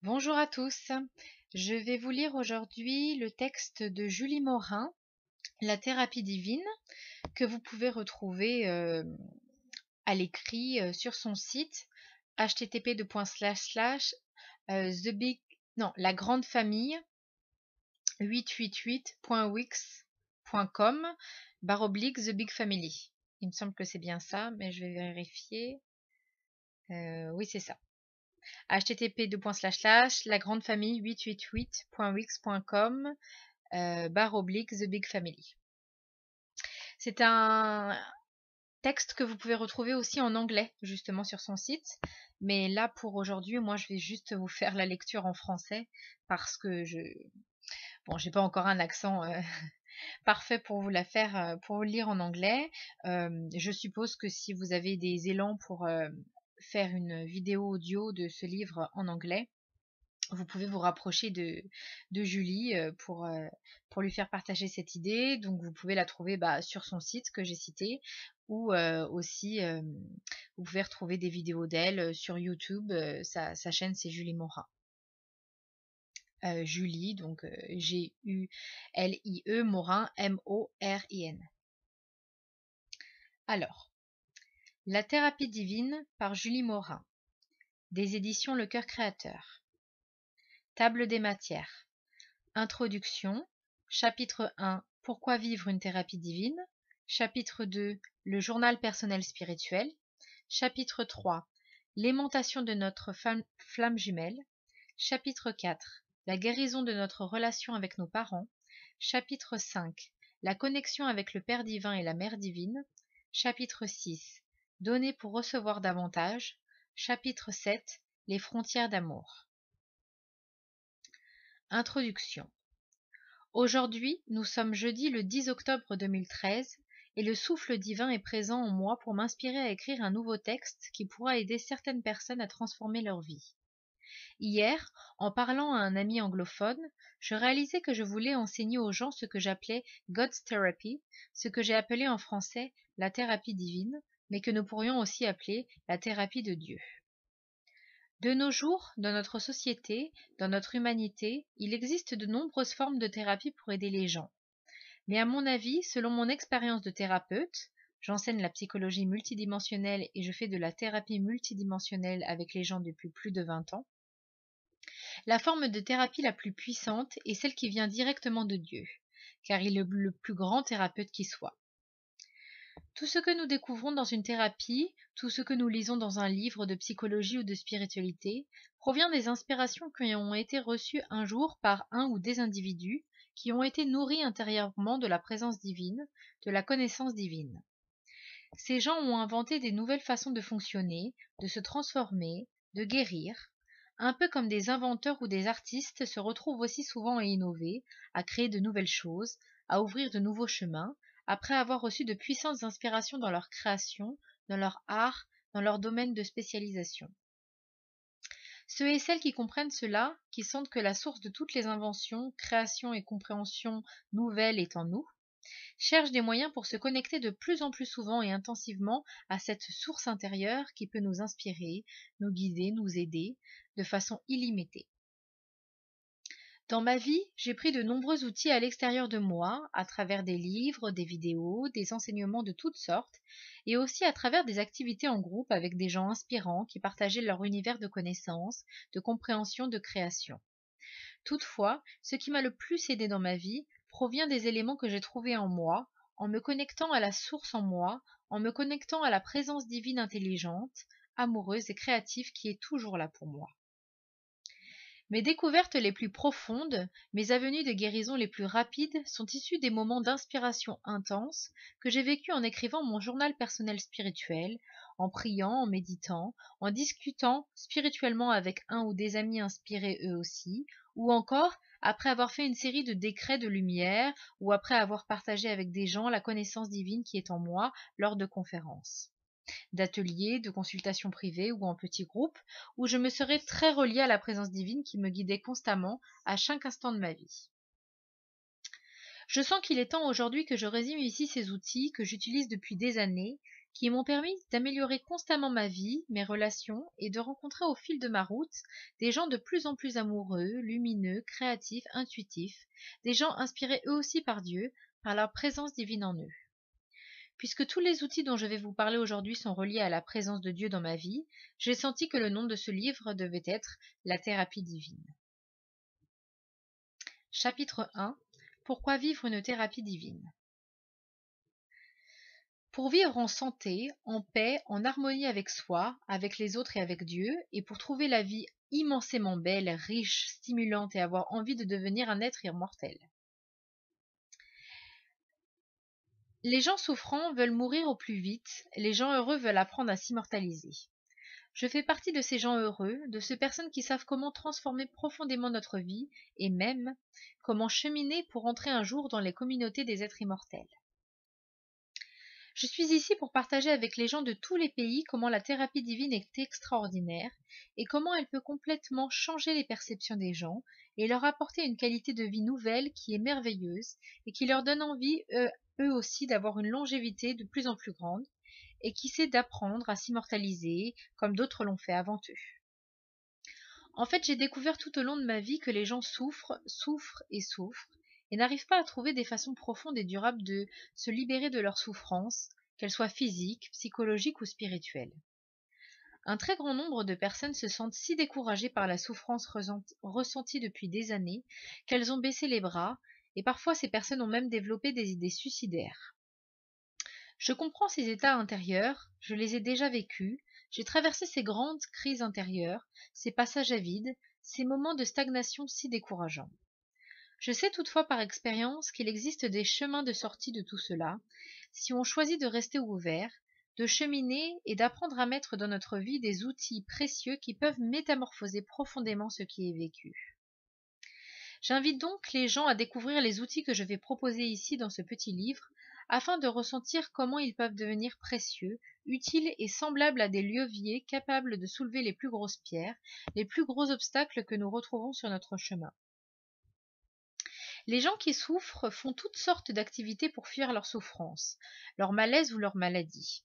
Bonjour à tous. Je vais vous lire aujourd'hui le texte de Julie Morin, La thérapie divine, que vous pouvez retrouver à l'écrit sur son site http:// la grande famille 888.wix.com /The Big Family. Il me semble que c'est bien ça, mais je vais vérifier. Oui, c'est ça. http:// lagrandefamille888.wix.com /The Big Family. C'est un texte que vous pouvez retrouver aussi en anglais, justement, sur son site. Mais là, pour aujourd'hui, moi, je vais juste vous faire la lecture en français parce que j'ai pas encore un accent parfait pour vous la faire, pour vous le lire en anglais. Je suppose que si vous avez des élans pour faire une vidéo audio de ce livre en anglais, vous pouvez vous rapprocher de Julie pour lui faire partager cette idée. Donc, vous pouvez la trouver sur son site que j'ai cité, ou aussi, vous pouvez retrouver des vidéos d'elle sur YouTube. Sa chaîne, c'est Julie Morin. Julie, donc G-U-L-I-E, Morin, M-O-R-I-N. Alors, La thérapie divine par Julie Morin, des éditions Le Cœur Créateur. Table des matières. Introduction. Chapitre 1. Pourquoi vivre une thérapie divine. Chapitre 2. Le journal personnel spirituel. Chapitre 3. L'aimantation de notre flamme jumelle. Chapitre 4. La guérison de notre relation avec nos parents. Chapitre 5. La connexion avec le Père divin et la Mère divine. Chapitre 6. Donner pour recevoir davantage. Chapitre 7. Les frontières d'amour. Introduction. Aujourd'hui, nous sommes jeudi le 10 octobre 2013 et le souffle divin est présent en moi pour m'inspirer à écrire un nouveau texte qui pourra aider certaines personnes à transformer leur vie. Hier, en parlant à un ami anglophone, je réalisais que je voulais enseigner aux gens ce que j'appelais God's Therapy, ce que j'ai appelé en français la thérapie divine, mais que nous pourrions aussi appeler la thérapie de Dieu. De nos jours, dans notre société, dans notre humanité, il existe de nombreuses formes de thérapie pour aider les gens. Mais à mon avis, selon mon expérience de thérapeute, j'enseigne la psychologie multidimensionnelle et je fais de la thérapie multidimensionnelle avec les gens depuis plus de 20 ans, la forme de thérapie la plus puissante est celle qui vient directement de Dieu, car il est le plus grand thérapeute qui soit. Tout ce que nous découvrons dans une thérapie, tout ce que nous lisons dans un livre de psychologie ou de spiritualité, provient des inspirations qui ont été reçues un jour par un ou des individus qui ont été nourris intérieurement de la présence divine, de la connaissance divine. Ces gens ont inventé des nouvelles façons de fonctionner, de se transformer, de guérir, un peu comme des inventeurs ou des artistes se retrouvent aussi souvent à innover, à créer de nouvelles choses, à ouvrir de nouveaux chemins, après avoir reçu de puissantes inspirations dans leur création, dans leur art, dans leur domaine de spécialisation. Ceux et celles qui comprennent cela, qui sentent que la source de toutes les inventions, créations et compréhensions nouvelles est en nous, cherchent des moyens pour se connecter de plus en plus souvent et intensivement à cette source intérieure qui peut nous inspirer, nous guider, nous aider, de façon illimitée. Dans ma vie, j'ai pris de nombreux outils à l'extérieur de moi, à travers des livres, des vidéos, des enseignements de toutes sortes, et aussi à travers des activités en groupe avec des gens inspirants qui partageaient leur univers de connaissances, de compréhension, de création. Toutefois, ce qui m'a le plus aidé dans ma vie provient des éléments que j'ai trouvés en moi, en me connectant à la source en moi, en me connectant à la présence divine intelligente, amoureuse et créative qui est toujours là pour moi. Mes découvertes les plus profondes, mes avenues de guérison les plus rapides sont issues des moments d'inspiration intense que j'ai vécus en écrivant mon journal personnel spirituel, en priant, en méditant, en discutant spirituellement avec un ou des amis inspirés eux aussi, ou encore après avoir fait une série de décrets de lumière ou après avoir partagé avec des gens la connaissance divine qui est en moi lors de conférences, d'ateliers, de consultations privées ou en petits groupes, où je me serais très reliée à la présence divine qui me guidait constamment à chaque instant de ma vie. Je sens qu'il est temps aujourd'hui que je résume ici ces outils que j'utilise depuis des années qui m'ont permis d'améliorer constamment ma vie, mes relations et de rencontrer au fil de ma route des gens de plus en plus amoureux, lumineux, créatifs, intuitifs, des gens inspirés eux aussi par Dieu, par leur présence divine en eux. Puisque tous les outils dont je vais vous parler aujourd'hui sont reliés à la présence de Dieu dans ma vie, j'ai senti que le nom de ce livre devait être La thérapie divine. Chapitre 1. Pourquoi vivre une thérapie divine? Pour vivre en santé, en paix, en harmonie avec soi, avec les autres et avec Dieu, et pour trouver la vie immensément belle, riche, stimulante et avoir envie de devenir un être immortel. Les gens souffrants veulent mourir au plus vite, les gens heureux veulent apprendre à s'immortaliser. Je fais partie de ces gens heureux, de ces personnes qui savent comment transformer profondément notre vie, et même comment cheminer pour entrer un jour dans les communautés des êtres immortels. Je suis ici pour partager avec les gens de tous les pays comment la thérapie divine est extraordinaire et comment elle peut complètement changer les perceptions des gens et leur apporter une qualité de vie nouvelle qui est merveilleuse et qui leur donne envie, eux aussi, d'avoir une longévité de plus en plus grande et qui sait d'apprendre à s'immortaliser comme d'autres l'ont fait avant eux. En fait, j'ai découvert tout au long de ma vie que les gens souffrent, souffrent et n'arrivent pas à trouver des façons profondes et durables de se libérer de leurs souffrances, qu'elles soient physiques, psychologiques ou spirituelles. Un très grand nombre de personnes se sentent si découragées par la souffrance ressentie depuis des années qu'elles ont baissé les bras, et parfois ces personnes ont même développé des idées suicidaires. Je comprends ces états intérieurs, je les ai déjà vécus, j'ai traversé ces grandes crises intérieures, ces passages à vide, ces moments de stagnation si décourageants. Je sais toutefois par expérience qu'il existe des chemins de sortie de tout cela, si on choisit de rester ouvert, de cheminer et d'apprendre à mettre dans notre vie des outils précieux qui peuvent métamorphoser profondément ce qui est vécu. J'invite donc les gens à découvrir les outils que je vais proposer ici dans ce petit livre, afin de ressentir comment ils peuvent devenir précieux, utiles et semblables à des leviers capables de soulever les plus grosses pierres, les plus gros obstacles que nous retrouvons sur notre chemin. Les gens qui souffrent font toutes sortes d'activités pour fuir leur souffrance, leur malaise ou leur maladie.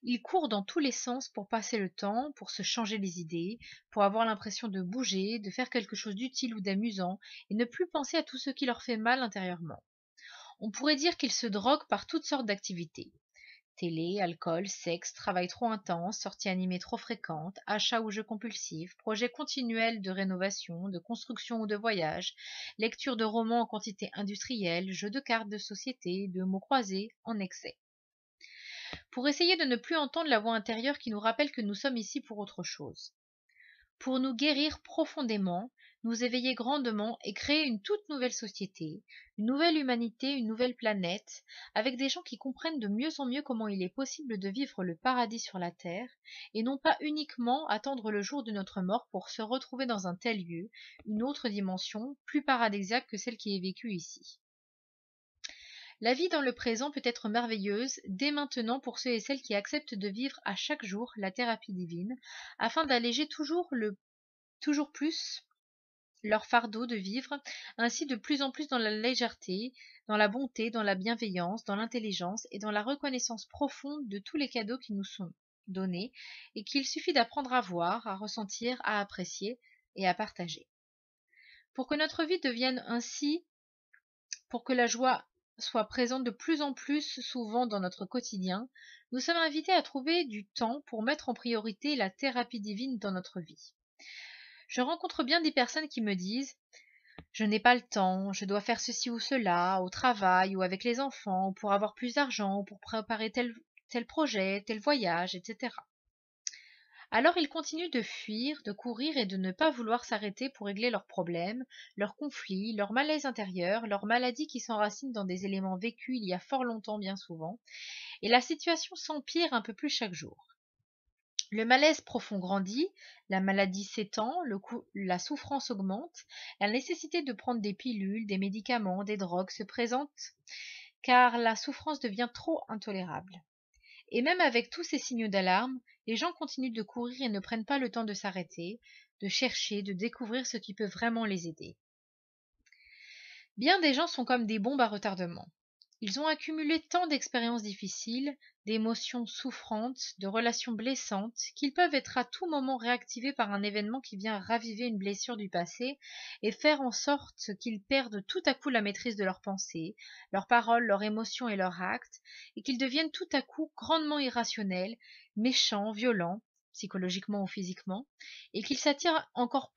Ils courent dans tous les sens pour passer le temps, pour se changer les idées, pour avoir l'impression de bouger, de faire quelque chose d'utile ou d'amusant, et ne plus penser à tout ce qui leur fait mal intérieurement. On pourrait dire qu'ils se droguent par toutes sortes d'activités. Télé, alcool, sexe, travail trop intense, sorties animées trop fréquentes, achats ou jeux compulsifs, projets continuels de rénovation, de construction ou de voyage, lecture de romans en quantité industrielle, jeux de cartes de société, de mots croisés en excès. Pour essayer de ne plus entendre la voix intérieure qui nous rappelle que nous sommes ici pour autre chose. Pour nous guérir profondément, nous éveiller grandement et créer une toute nouvelle société, une nouvelle humanité, une nouvelle planète, avec des gens qui comprennent de mieux en mieux comment il est possible de vivre le paradis sur la terre, et non pas uniquement attendre le jour de notre mort pour se retrouver dans un tel lieu, une autre dimension, plus paradisiaque que celle qui est vécue ici. La vie dans le présent peut être merveilleuse dès maintenant pour ceux et celles qui acceptent de vivre à chaque jour la thérapie divine, afin d'alléger toujours plus leur fardeau de vivre ainsi de plus en plus dans la légèreté, dans la bonté, dans la bienveillance, dans l'intelligence et dans la reconnaissance profonde de tous les cadeaux qui nous sont donnés et qu'il suffit d'apprendre à voir, à ressentir, à apprécier et à partager. Pour que notre vie devienne ainsi, pour que la joie soit présente de plus en plus souvent dans notre quotidien, nous sommes invités à trouver du temps pour mettre en priorité la thérapie divine dans notre vie. Je rencontre bien des personnes qui me disent « Je n'ai pas le temps, je dois faire ceci ou cela, au travail ou avec les enfants, ou pour avoir plus d'argent, ou pour préparer tel projet, tel voyage, etc. » Alors ils continuent de fuir, de courir et de ne pas vouloir s'arrêter pour régler leurs problèmes, leurs conflits, leurs malaises intérieurs, leurs maladies qui s'enracinent dans des éléments vécus il y a fort longtemps bien souvent, et la situation s'empire un peu plus chaque jour. Le malaise profond grandit, la maladie s'étend, la souffrance augmente, la nécessité de prendre des pilules, des médicaments, des drogues se présente car la souffrance devient trop intolérable. Et même avec tous ces signaux d'alarme, les gens continuent de courir et ne prennent pas le temps de s'arrêter, de chercher, de découvrir ce qui peut vraiment les aider. Bien des gens sont comme des bombes à retardement. Ils ont accumulé tant d'expériences difficiles, d'émotions souffrantes, de relations blessantes, qu'ils peuvent être à tout moment réactivés par un événement qui vient raviver une blessure du passé et faire en sorte qu'ils perdent tout à coup la maîtrise de leurs pensées, leurs paroles, leurs émotions et leurs actes, et qu'ils deviennent tout à coup grandement irrationnels, méchants, violents, psychologiquement ou physiquement, et qu'ils s'attirent encore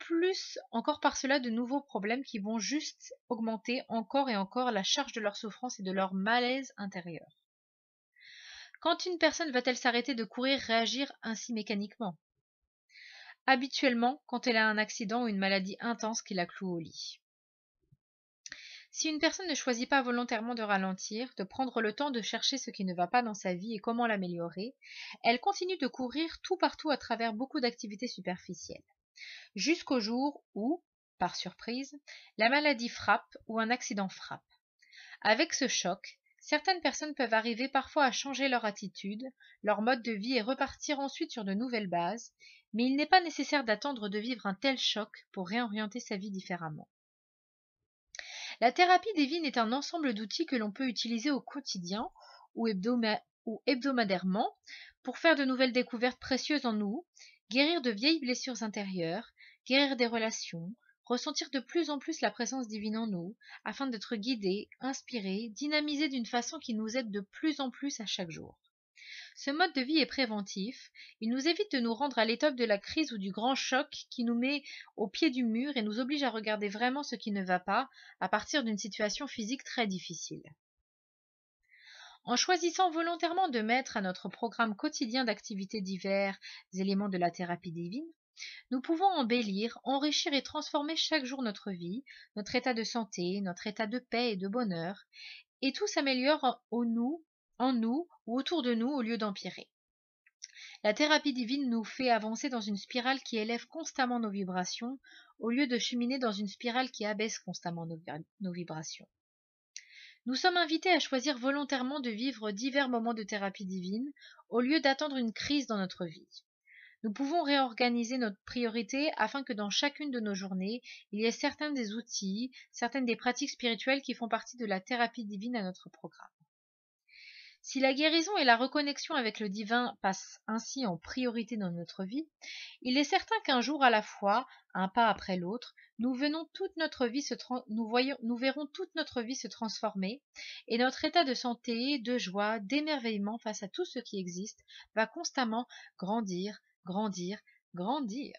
par cela de nouveaux problèmes qui vont juste augmenter encore et encore la charge de leur souffrance et de leur malaise intérieur. Quand une personne va-t-elle s'arrêter de courir, réagir ainsi mécaniquement? Habituellement, quand elle a un accident ou une maladie intense qui la cloue au lit. Si une personne ne choisit pas volontairement de ralentir, de prendre le temps de chercher ce qui ne va pas dans sa vie et comment l'améliorer, elle continue de courir tout partout à travers beaucoup d'activités superficielles, jusqu'au jour où, par surprise, la maladie frappe ou un accident frappe. Avec ce choc, certaines personnes peuvent arriver parfois à changer leur attitude, leur mode de vie et repartir ensuite sur de nouvelles bases, mais il n'est pas nécessaire d'attendre de vivre un tel choc pour réorienter sa vie différemment. La thérapie divine est un ensemble d'outils que l'on peut utiliser au quotidien ou hebdomadairement pour faire de nouvelles découvertes précieuses en nous, guérir de vieilles blessures intérieures, guérir des relations, ressentir de plus en plus la présence divine en nous, afin d'être guidés, inspirés, dynamisés d'une façon qui nous aide de plus en plus à chaque jour. Ce mode de vie est préventif, il nous évite de nous rendre à l'étape de la crise ou du grand choc qui nous met au pied du mur et nous oblige à regarder vraiment ce qui ne va pas à partir d'une situation physique très difficile. En choisissant volontairement de mettre à notre programme quotidien d'activités divers éléments de la thérapie divine, nous pouvons embellir, enrichir et transformer chaque jour notre vie, notre état de santé, notre état de paix et de bonheur, et tout s'améliore en nous ou autour de nous au lieu d'empirer. La thérapie divine nous fait avancer dans une spirale qui élève constamment nos vibrations, au lieu de cheminer dans une spirale qui abaisse constamment nos vibrations. Nous sommes invités à choisir volontairement de vivre divers moments de thérapie divine, au lieu d'attendre une crise dans notre vie. Nous pouvons réorganiser notre priorité afin que dans chacune de nos journées, il y ait certains des outils, certaines des pratiques spirituelles qui font partie de la thérapie divine à notre programme. Si la guérison et la reconnexion avec le divin passent ainsi en priorité dans notre vie, il est certain qu'un jour à la fois, un pas après l'autre, nous verrons toute notre vie se transformer et notre état de santé, de joie, d'émerveillement face à tout ce qui existe va constamment grandir, grandir, grandir.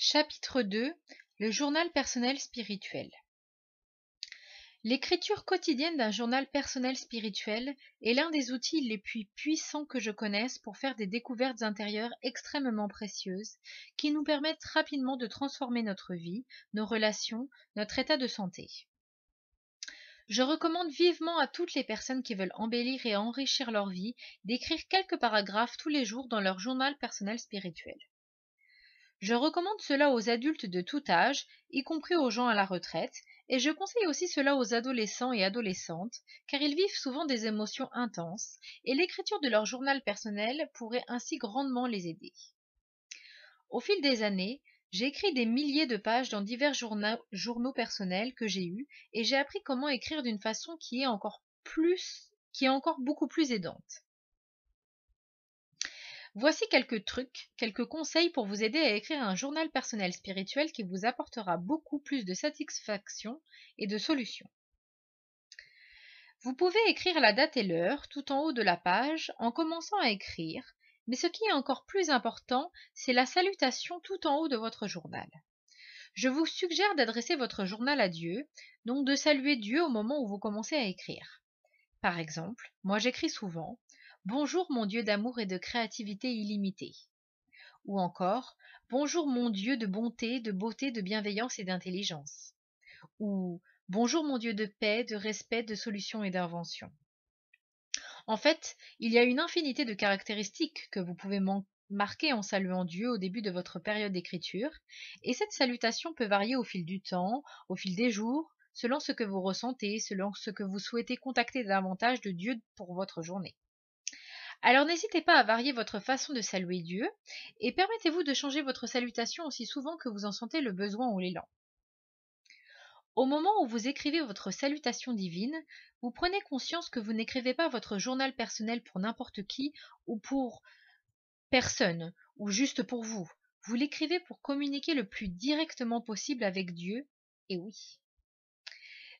Chapitre 2. Le journal personnel spirituel. L'écriture quotidienne d'un journal personnel spirituel est l'un des outils les plus puissants que je connaisse pour faire des découvertes intérieures extrêmement précieuses qui nous permettent rapidement de transformer notre vie, nos relations, notre état de santé. Je recommande vivement à toutes les personnes qui veulent embellir et enrichir leur vie d'écrire quelques paragraphes tous les jours dans leur journal personnel spirituel. Je recommande cela aux adultes de tout âge, y compris aux gens à la retraite, et je conseille aussi cela aux adolescents et adolescentes, car ils vivent souvent des émotions intenses, et l'écriture de leur journal personnel pourrait ainsi grandement les aider. Au fil des années, j'ai écrit des milliers de pages dans divers journaux personnels que j'ai eus, et j'ai appris comment écrire d'une façon qui est encore beaucoup plus aidante. Voici quelques trucs, quelques conseils pour vous aider à écrire un journal personnel spirituel qui vous apportera beaucoup plus de satisfaction et de solutions. Vous pouvez écrire la date et l'heure tout en haut de la page en commençant à écrire, mais ce qui est encore plus important, c'est la salutation tout en haut de votre journal. Je vous suggère d'adresser votre journal à Dieu, donc de saluer Dieu au moment où vous commencez à écrire. Par exemple, moi j'écris souvent Bonjour mon Dieu d'amour et de créativité illimitée. Ou encore Bonjour mon Dieu de bonté, de beauté, de bienveillance et d'intelligence. Ou Bonjour mon Dieu de paix, de respect, de solution et d'invention. En fait, il y a une infinité de caractéristiques que vous pouvez marquer en saluant Dieu au début de votre période d'écriture, et cette salutation peut varier au fil du temps, au fil des jours, selon ce que vous ressentez, selon ce que vous souhaitez contacter davantage de Dieu pour votre journée. Alors n'hésitez pas à varier votre façon de saluer Dieu et permettez-vous de changer votre salutation aussi souvent que vous en sentez le besoin ou l'élan. Au moment où vous écrivez votre salutation divine, vous prenez conscience que vous n'écrivez pas votre journal personnel pour n'importe qui ou pour personne ou juste pour vous. Vous l'écrivez pour communiquer le plus directement possible avec Dieu. Et oui.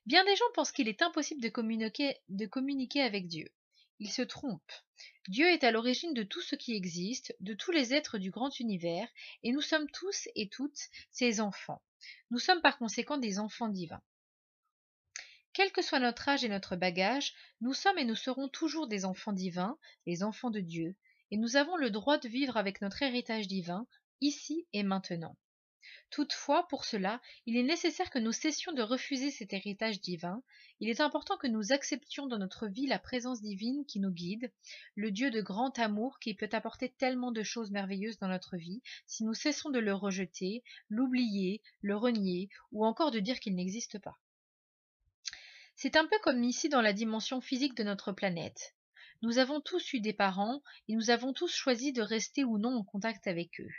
Bien des gens pensent qu'il est impossible de communiquer avec Dieu. Ils se trompent. Dieu est à l'origine de tout ce qui existe, de tous les êtres du grand univers, et nous sommes tous et toutes ses enfants. Nous sommes par conséquent des enfants divins. Quel que soit notre âge et notre bagage, nous sommes et nous serons toujours des enfants divins, les enfants de Dieu, et nous avons le droit de vivre avec notre héritage divin, ici et maintenant. Toutefois, pour cela, il est nécessaire que nous cessions de refuser cet héritage divin. Il est important que nous acceptions dans notre vie la présence divine qui nous guide, le Dieu de grand amour qui peut apporter tellement de choses merveilleuses dans notre vie si nous cessons de le rejeter, l'oublier, le renier ou encore de dire qu'il n'existe pas. C'est un peu comme ici dans la dimension physique de notre planète. Nous avons tous eu des parents et nous avons tous choisi de rester ou non en contact avec eux,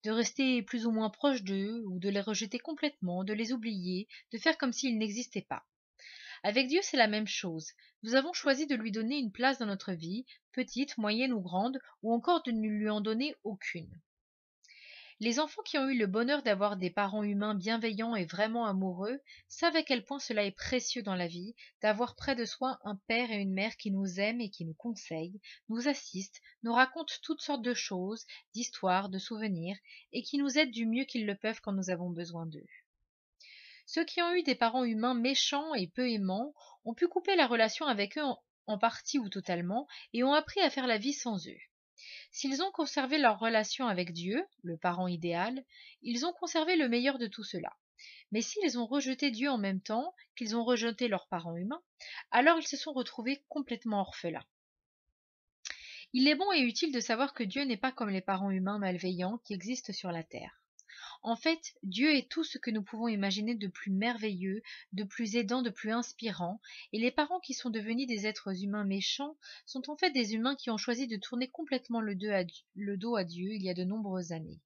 de rester plus ou moins proche d'eux ou de les rejeter complètement, de les oublier, de faire comme s'ils n'existaient pas. Avec Dieu, c'est la même chose. Nous avons choisi de lui donner une place dans notre vie, petite, moyenne ou grande, ou encore de ne lui en donner aucune. Les enfants qui ont eu le bonheur d'avoir des parents humains bienveillants et vraiment amoureux savent à quel point cela est précieux dans la vie d'avoir près de soi un père et une mère qui nous aiment et qui nous conseillent, nous assistent, nous racontent toutes sortes de choses, d'histoires, de souvenirs, et qui nous aident du mieux qu'ils le peuvent quand nous avons besoin d'eux. Ceux qui ont eu des parents humains méchants et peu aimants ont pu couper la relation avec eux en partie ou totalement et ont appris à faire la vie sans eux. S'ils ont conservé leur relation avec Dieu, le parent idéal, ils ont conservé le meilleur de tout cela. Mais s'ils ont rejeté Dieu en même temps qu'ils ont rejeté leurs parents humains, alors ils se sont retrouvés complètement orphelins. Il est bon et utile de savoir que Dieu n'est pas comme les parents humains malveillants qui existent sur la terre. En fait, Dieu est tout ce que nous pouvons imaginer de plus merveilleux, de plus aidant, de plus inspirant, et les parents qui sont devenus des êtres humains méchants sont en fait des humains qui ont choisi de tourner complètement le dos à Dieu il y a de nombreuses années.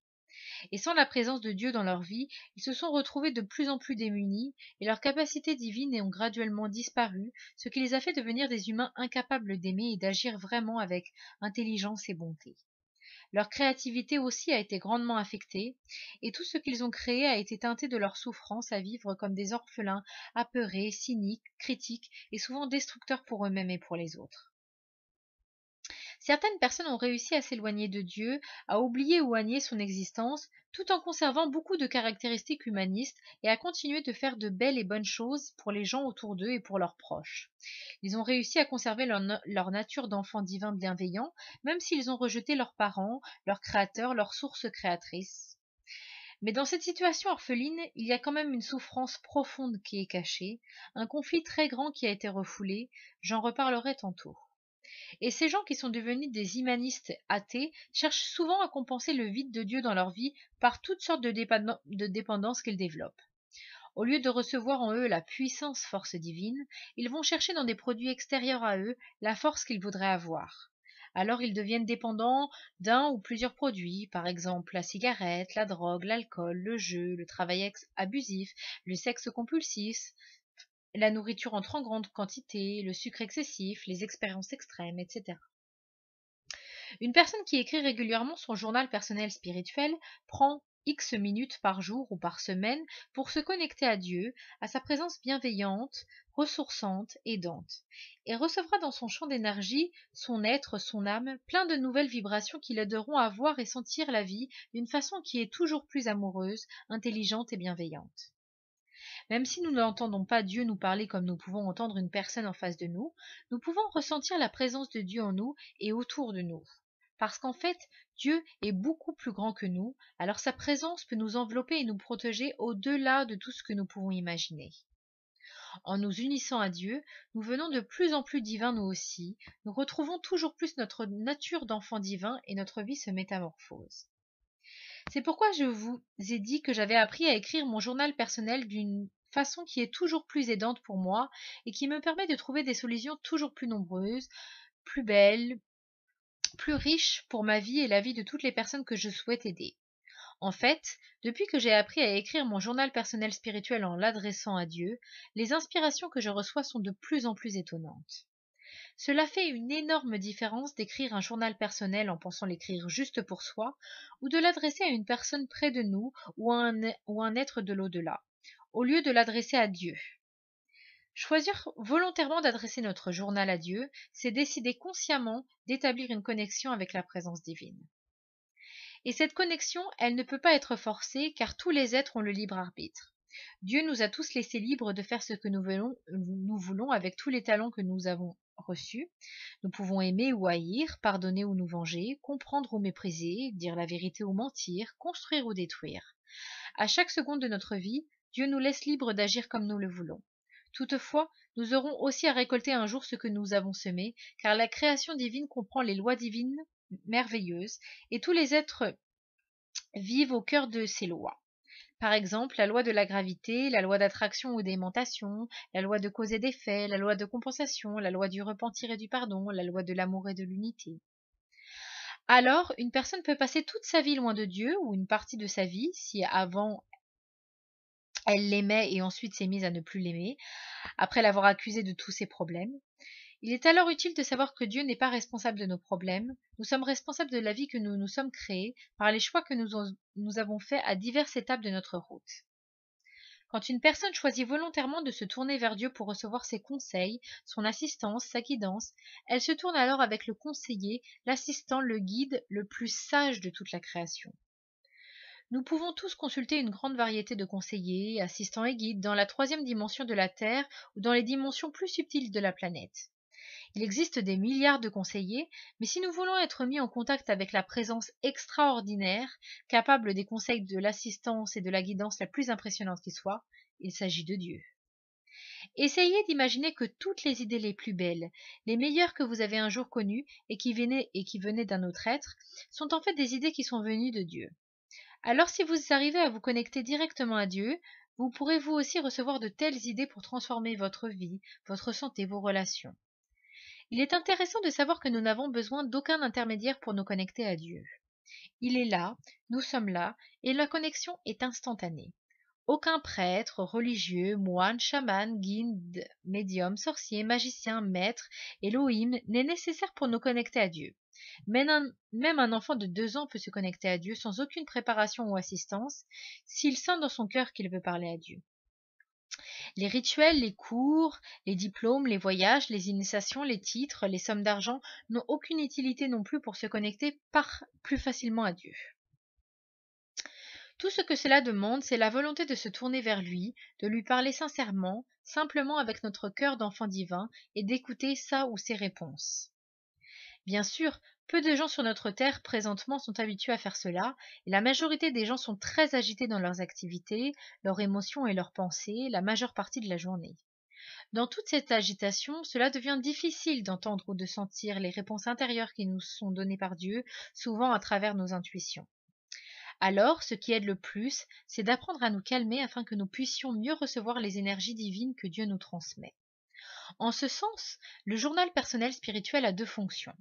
Et sans la présence de Dieu dans leur vie, ils se sont retrouvés de plus en plus démunis, et leurs capacités divines ont graduellement disparu, ce qui les a fait devenir des humains incapables d'aimer et d'agir vraiment avec intelligence et bonté. Leur créativité aussi a été grandement affectée, et tout ce qu'ils ont créé a été teinté de leur souffrance à vivre comme des orphelins, apeurés, cyniques, critiques et souvent destructeurs pour eux-mêmes et pour les autres. Certaines personnes ont réussi à s'éloigner de Dieu, à oublier ou à nier son existence, tout en conservant beaucoup de caractéristiques humanistes et à continuer de faire de belles et bonnes choses pour les gens autour d'eux et pour leurs proches. Ils ont réussi à conserver leur nature d'enfants divins bienveillants, même s'ils ont rejeté leurs parents, leurs créateurs, leurs sources créatrices. Mais dans cette situation orpheline, il y a quand même une souffrance profonde qui est cachée, un conflit très grand qui a été refoulé, j'en reparlerai tantôt. Et ces gens qui sont devenus des humanistes athées cherchent souvent à compenser le vide de Dieu dans leur vie par toutes sortes de dépendances qu'ils développent. Au lieu de recevoir en eux la puissance force divine, ils vont chercher dans des produits extérieurs à eux la force qu'ils voudraient avoir. Alors ils deviennent dépendants d'un ou plusieurs produits, par exemple la cigarette, la drogue, l'alcool, le jeu, le travail abusif, le sexe compulsif, la nourriture en trop grande quantité, le sucre excessif, les expériences extrêmes, etc. Une personne qui écrit régulièrement son journal personnel spirituel prend X minutes par jour ou par semaine pour se connecter à Dieu, à sa présence bienveillante, ressourçante, aidante, et recevra dans son champ d'énergie, son être, son âme, plein de nouvelles vibrations qui l'aideront à voir et sentir la vie d'une façon qui est toujours plus amoureuse, intelligente et bienveillante. Même si nous n'entendons pas Dieu nous parler comme nous pouvons entendre une personne en face de nous, nous pouvons ressentir la présence de Dieu en nous et autour de nous. Parce qu'en fait, Dieu est beaucoup plus grand que nous, alors sa présence peut nous envelopper et nous protéger au-delà de tout ce que nous pouvons imaginer. En nous unissant à Dieu, nous venons de plus en plus divins nous aussi, nous retrouvons toujours plus notre nature d'enfant divin et notre vie se métamorphose. C'est pourquoi je vous ai dit que j'avais appris à écrire mon journal personnel d'une façon qui est toujours plus aidante pour moi et qui me permet de trouver des solutions toujours plus nombreuses, plus belles, plus riche pour ma vie et la vie de toutes les personnes que je souhaite aider. En fait, depuis que j'ai appris à écrire mon journal personnel spirituel en l'adressant à Dieu, les inspirations que je reçois sont de plus en plus étonnantes. Cela fait une énorme différence d'écrire un journal personnel en pensant l'écrire juste pour soi, ou de l'adresser à une personne près de nous ou un être de l'au-delà, au lieu de l'adresser à Dieu. Choisir volontairement d'adresser notre journal à Dieu, c'est décider consciemment d'établir une connexion avec la présence divine. Et cette connexion, elle ne peut pas être forcée, car tous les êtres ont le libre arbitre. Dieu nous a tous laissés libres de faire ce que nous voulons avec tous les talents que nous avons reçus. Nous pouvons aimer ou haïr, pardonner ou nous venger, comprendre ou mépriser, dire la vérité ou mentir, construire ou détruire. À chaque seconde de notre vie, Dieu nous laisse libres d'agir comme nous le voulons. Toutefois, nous aurons aussi à récolter un jour ce que nous avons semé, car la création divine comprend les lois divines merveilleuses, et tous les êtres vivent au cœur de ces lois. Par exemple, la loi de la gravité, la loi d'attraction ou d'aimantation, la loi de cause et d'effet, la loi de compensation, la loi du repentir et du pardon, la loi de l'amour et de l'unité. Alors, une personne peut passer toute sa vie loin de Dieu, ou une partie de sa vie, si avant elle l'aimait et ensuite s'est mise à ne plus l'aimer, après l'avoir accusé de tous ses problèmes. Il est alors utile de savoir que Dieu n'est pas responsable de nos problèmes. Nous sommes responsables de la vie que nous nous sommes créée par les choix que nous avons faits à diverses étapes de notre route. Quand une personne choisit volontairement de se tourner vers Dieu pour recevoir ses conseils, son assistance, sa guidance, elle se tourne alors avec le conseiller, l'assistant, le guide le plus sage de toute la création. Nous pouvons tous consulter une grande variété de conseillers, assistants et guides dans la troisième dimension de la Terre ou dans les dimensions plus subtiles de la planète. Il existe des milliards de conseillers, mais si nous voulons être mis en contact avec la présence extraordinaire, capable des conseils, de l'assistance et de la guidance la plus impressionnante qui soit, il s'agit de Dieu. Essayez d'imaginer que toutes les idées les plus belles, les meilleures que vous avez un jour connues et qui venaient d'un autre être, sont en fait des idées qui sont venues de Dieu. Alors si vous arrivez à vous connecter directement à Dieu, vous pourrez vous aussi recevoir de telles idées pour transformer votre vie, votre santé, vos relations. Il est intéressant de savoir que nous n'avons besoin d'aucun intermédiaire pour nous connecter à Dieu. Il est là, nous sommes là, et la connexion est instantanée. Aucun prêtre, religieux, moine, chaman, guide, médium, sorcier, magicien, maître, Elohim n'est nécessaire pour nous connecter à Dieu. Même un enfant de 2 ans peut se connecter à Dieu sans aucune préparation ou assistance, s'il sent dans son cœur qu'il veut parler à Dieu. Les rituels, les cours, les diplômes, les voyages, les initiations, les titres, les sommes d'argent n'ont aucune utilité non plus pour se connecter plus facilement à Dieu. Tout ce que cela demande, c'est la volonté de se tourner vers lui, de lui parler sincèrement, simplement avec notre cœur d'enfant divin, et d'écouter sa ou ses réponses. Bien sûr, peu de gens sur notre terre présentement sont habitués à faire cela, et la majorité des gens sont très agités dans leurs activités, leurs émotions et leurs pensées la majeure partie de la journée. Dans toute cette agitation, cela devient difficile d'entendre ou de sentir les réponses intérieures qui nous sont données par Dieu, souvent à travers nos intuitions. Alors, ce qui aide le plus, c'est d'apprendre à nous calmer afin que nous puissions mieux recevoir les énergies divines que Dieu nous transmet. En ce sens, le journal personnel spirituel a 2 fonctions.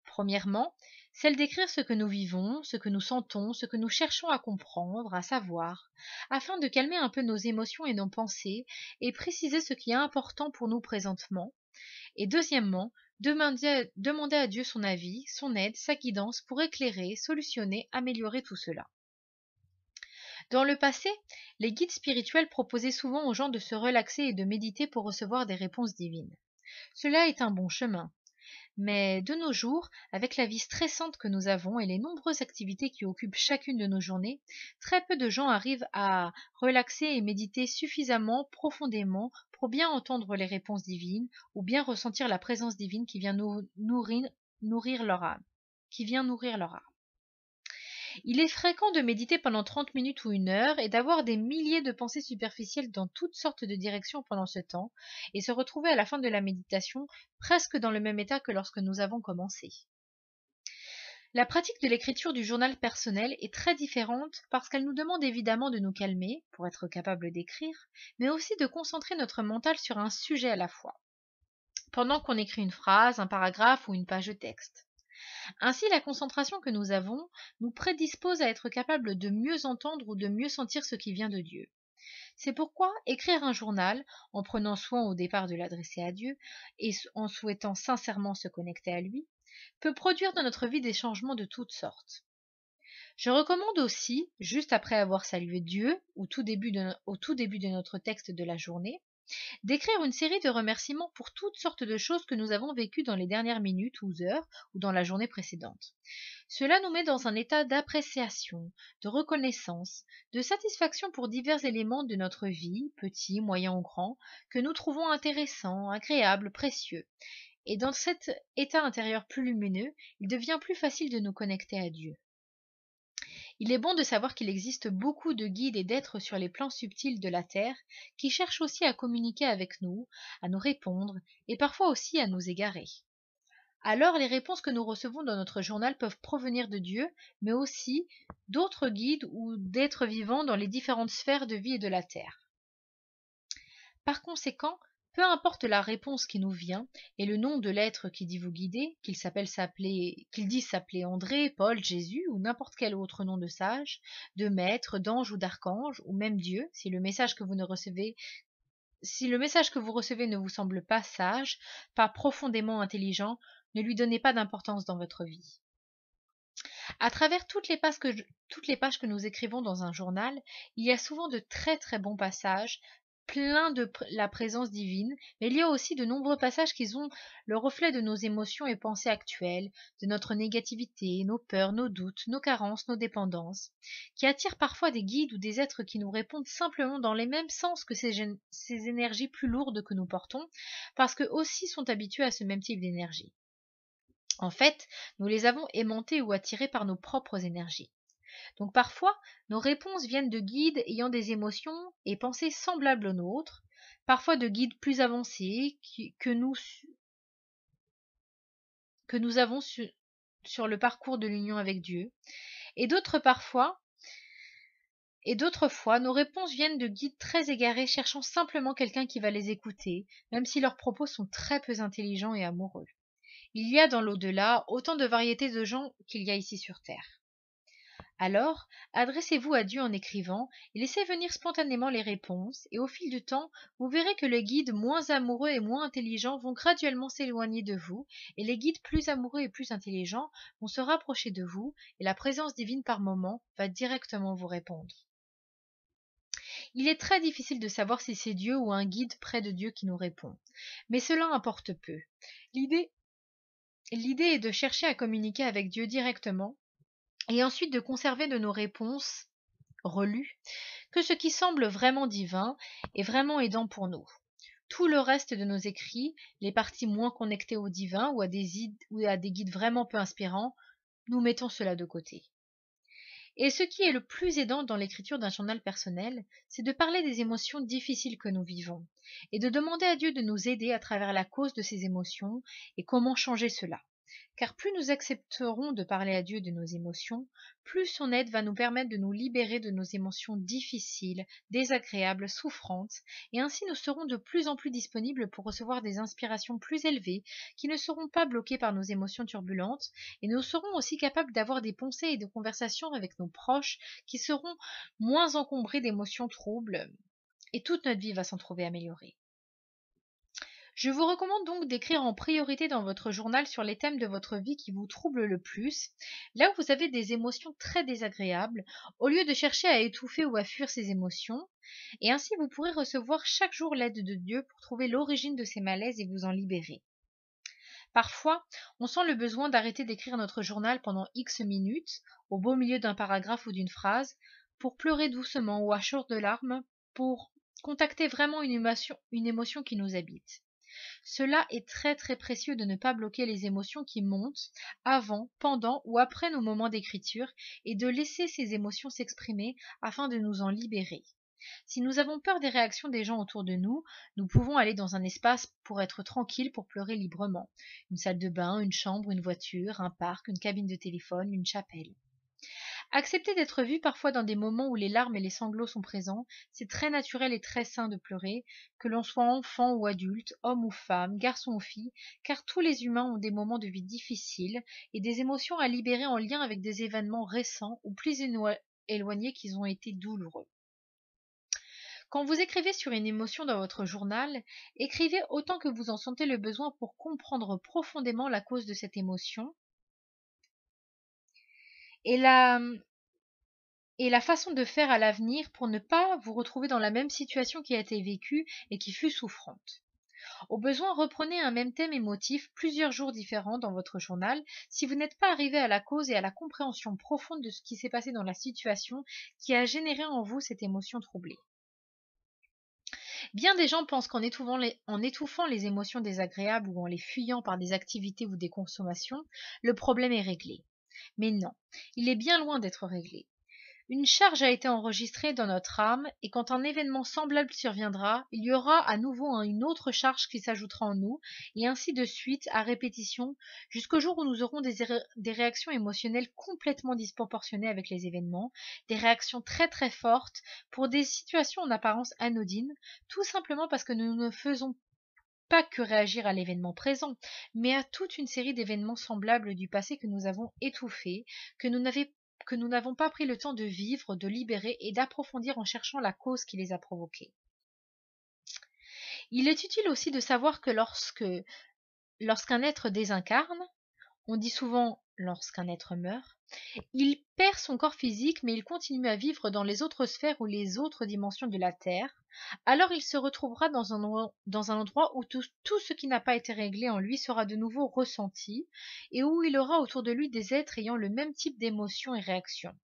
Premièrement, celle d'écrire ce que nous vivons, ce que nous sentons, ce que nous cherchons à comprendre, à savoir, afin de calmer un peu nos émotions et nos pensées et préciser ce qui est important pour nous présentement. Et deuxièmement, demander à Dieu son avis, son aide, sa guidance pour éclairer, solutionner, améliorer tout cela. Dans le passé, les guides spirituels proposaient souvent aux gens de se relaxer et de méditer pour recevoir des réponses divines. Cela est un bon chemin. Mais de nos jours, avec la vie stressante que nous avons et les nombreuses activités qui occupent chacune de nos journées, très peu de gens arrivent à relaxer et méditer suffisamment profondément pour bien entendre les réponses divines ou bien ressentir la présence divine qui vient nourrir leur âme. Il est fréquent de méditer pendant 30 minutes ou 1 heure et d'avoir des milliers de pensées superficielles dans toutes sortes de directions pendant ce temps et se retrouver à la fin de la méditation presque dans le même état que lorsque nous avons commencé. La pratique de l'écriture du journal personnel est très différente parce qu'elle nous demande évidemment de nous calmer pour être capable d'écrire, mais aussi de concentrer notre mental sur un sujet à la fois, pendant qu'on écrit une phrase, un paragraphe ou une page de texte. Ainsi, la concentration que nous avons nous prédispose à être capables de mieux entendre ou de mieux sentir ce qui vient de Dieu. C'est pourquoi écrire un journal, en prenant soin au départ de l'adresser à Dieu et en souhaitant sincèrement se connecter à lui, peut produire dans notre vie des changements de toutes sortes. Je recommande aussi, juste après avoir salué Dieu, au tout début de notre texte de la journée, d'écrire une série de remerciements pour toutes sortes de choses que nous avons vécues dans les dernières minutes ou heures ou dans la journée précédente. Cela nous met dans un état d'appréciation, de reconnaissance, de satisfaction pour divers éléments de notre vie, petits, moyens ou grands, que nous trouvons intéressants, agréables, précieux. Et dans cet état intérieur plus lumineux, il devient plus facile de nous connecter à Dieu. Il est bon de savoir qu'il existe beaucoup de guides et d'êtres sur les plans subtils de la Terre qui cherchent aussi à communiquer avec nous, à nous répondre et parfois aussi à nous égarer. Alors les réponses que nous recevons dans notre journal peuvent provenir de Dieu, mais aussi d'autres guides ou d'êtres vivants dans les différentes sphères de vie et de la Terre. Par conséquent, peu importe la réponse qui nous vient et le nom de l'être qui dit vous guider, qu'il dit s'appeler André, Paul, Jésus ou n'importe quel autre nom de sage, de maître, d'ange ou d'archange, ou même Dieu, si le message que vous recevez ne vous semble pas sage, pas profondément intelligent, ne lui donnez pas d'importance dans votre vie. À travers toutes les pages que nous écrivons dans un journal, il y a souvent de très très bons passages, pleins de la présence divine, mais il y a aussi de nombreux passages qui sont le reflet de nos émotions et pensées actuelles, de notre négativité, nos peurs, nos doutes, nos carences, nos dépendances, qui attirent parfois des guides ou des êtres qui nous répondent simplement dans les mêmes sens que ces énergies plus lourdes que nous portons, parce qu'eux aussi sont habitués à ce même type d'énergie. En fait, nous les avons aimantés ou attirés par nos propres énergies. Donc parfois, nos réponses viennent de guides ayant des émotions et pensées semblables aux nôtres, parfois de guides plus avancés que nous avons sur le parcours de l'union avec Dieu, et d'autres fois, nos réponses viennent de guides très égarés cherchant simplement quelqu'un qui va les écouter, même si leurs propos sont très peu intelligents et amoureux. Il y a dans l'au-delà autant de variétés de gens qu'il y a ici sur Terre. Alors, adressez-vous à Dieu en écrivant et laissez venir spontanément les réponses, et au fil du temps, vous verrez que les guides moins amoureux et moins intelligents vont graduellement s'éloigner de vous, et les guides plus amoureux et plus intelligents vont se rapprocher de vous, et la présence divine par moments va directement vous répondre. Il est très difficile de savoir si c'est Dieu ou un guide près de Dieu qui nous répond, mais cela importe peu. L'idée est de chercher à communiquer avec Dieu directement, et ensuite de conserver de nos réponses relues que ce qui semble vraiment divin et vraiment aidant pour nous. Tout le reste de nos écrits, les parties moins connectées au divin ou à des guides vraiment peu inspirants, nous mettons cela de côté. Et ce qui est le plus aidant dans l'écriture d'un journal personnel, c'est de parler des émotions difficiles que nous vivons et de demander à Dieu de nous aider à travers la cause de ces émotions et comment changer cela. Car plus nous accepterons de parler à Dieu de nos émotions, plus son aide va nous permettre de nous libérer de nos émotions difficiles, désagréables, souffrantes, et ainsi nous serons de plus en plus disponibles pour recevoir des inspirations plus élevées qui ne seront pas bloquées par nos émotions turbulentes, et nous serons aussi capables d'avoir des pensées et des conversations avec nos proches qui seront moins encombrées d'émotions troubles, et toute notre vie va s'en trouver améliorée. Je vous recommande donc d'écrire en priorité dans votre journal sur les thèmes de votre vie qui vous troublent le plus, là où vous avez des émotions très désagréables, au lieu de chercher à étouffer ou à fuir ces émotions, et ainsi vous pourrez recevoir chaque jour l'aide de Dieu pour trouver l'origine de ces malaises et vous en libérer. Parfois, on sent le besoin d'arrêter d'écrire notre journal pendant X minutes, au beau milieu d'un paragraphe ou d'une phrase, pour pleurer doucement ou à chaudes de larmes, pour contacter vraiment une émotion qui nous habite. Cela est très très précieux de ne pas bloquer les émotions qui montent avant, pendant ou après nos moments d'écriture et de laisser ces émotions s'exprimer afin de nous en libérer. Si nous avons peur des réactions des gens autour de nous, nous pouvons aller dans un espace pour être tranquille, pour pleurer librement. Une salle de bain, une chambre, une voiture, un parc, une cabine de téléphone, une chapelle. Accepter d'être vu parfois dans des moments où les larmes et les sanglots sont présents, c'est très naturel et très sain de pleurer, que l'on soit enfant ou adulte, homme ou femme, garçon ou fille, car tous les humains ont des moments de vie difficiles et des émotions à libérer en lien avec des événements récents ou plus éloignés qu'ils ont été douloureux. Quand vous écrivez sur une émotion dans votre journal, écrivez autant que vous en sentez le besoin pour comprendre profondément la cause de cette émotion et la façon de faire à l'avenir pour ne pas vous retrouver dans la même situation qui a été vécue et qui fut souffrante. Au besoin, reprenez un même thème émotif plusieurs jours différents dans votre journal si vous n'êtes pas arrivé à la cause et à la compréhension profonde de ce qui s'est passé dans la situation qui a généré en vous cette émotion troublée. Bien des gens pensent en étouffant les émotions désagréables ou en les fuyant par des activités ou des consommations, le problème est réglé. Mais non, il est bien loin d'être réglé. Une charge a été enregistrée dans notre âme, et quand un événement semblable surviendra, il y aura à nouveau une autre charge qui s'ajoutera en nous, et ainsi de suite, à répétition, jusqu'au jour où nous aurons des réactions émotionnelles complètement disproportionnées avec les événements, des réactions très très fortes pour des situations en apparence anodines, tout simplement parce que nous ne faisons pas que réagir à l'événement présent, mais à toute une série d'événements semblables du passé que nous avons étouffés, que nous n'avons pas pris le temps de vivre, de libérer et d'approfondir en cherchant la cause qui les a provoqués. Il est utile aussi de savoir que lorsqu'un être désincarne, on dit souvent lorsqu'un être meurt, il perd son corps physique, mais il continue à vivre dans les autres sphères ou les autres dimensions de la Terre. Alors il se retrouvera dans un endroit où tout ce qui n'a pas été réglé en lui sera de nouveau ressenti, et où il aura autour de lui des êtres ayant le même type d'émotions et réactions.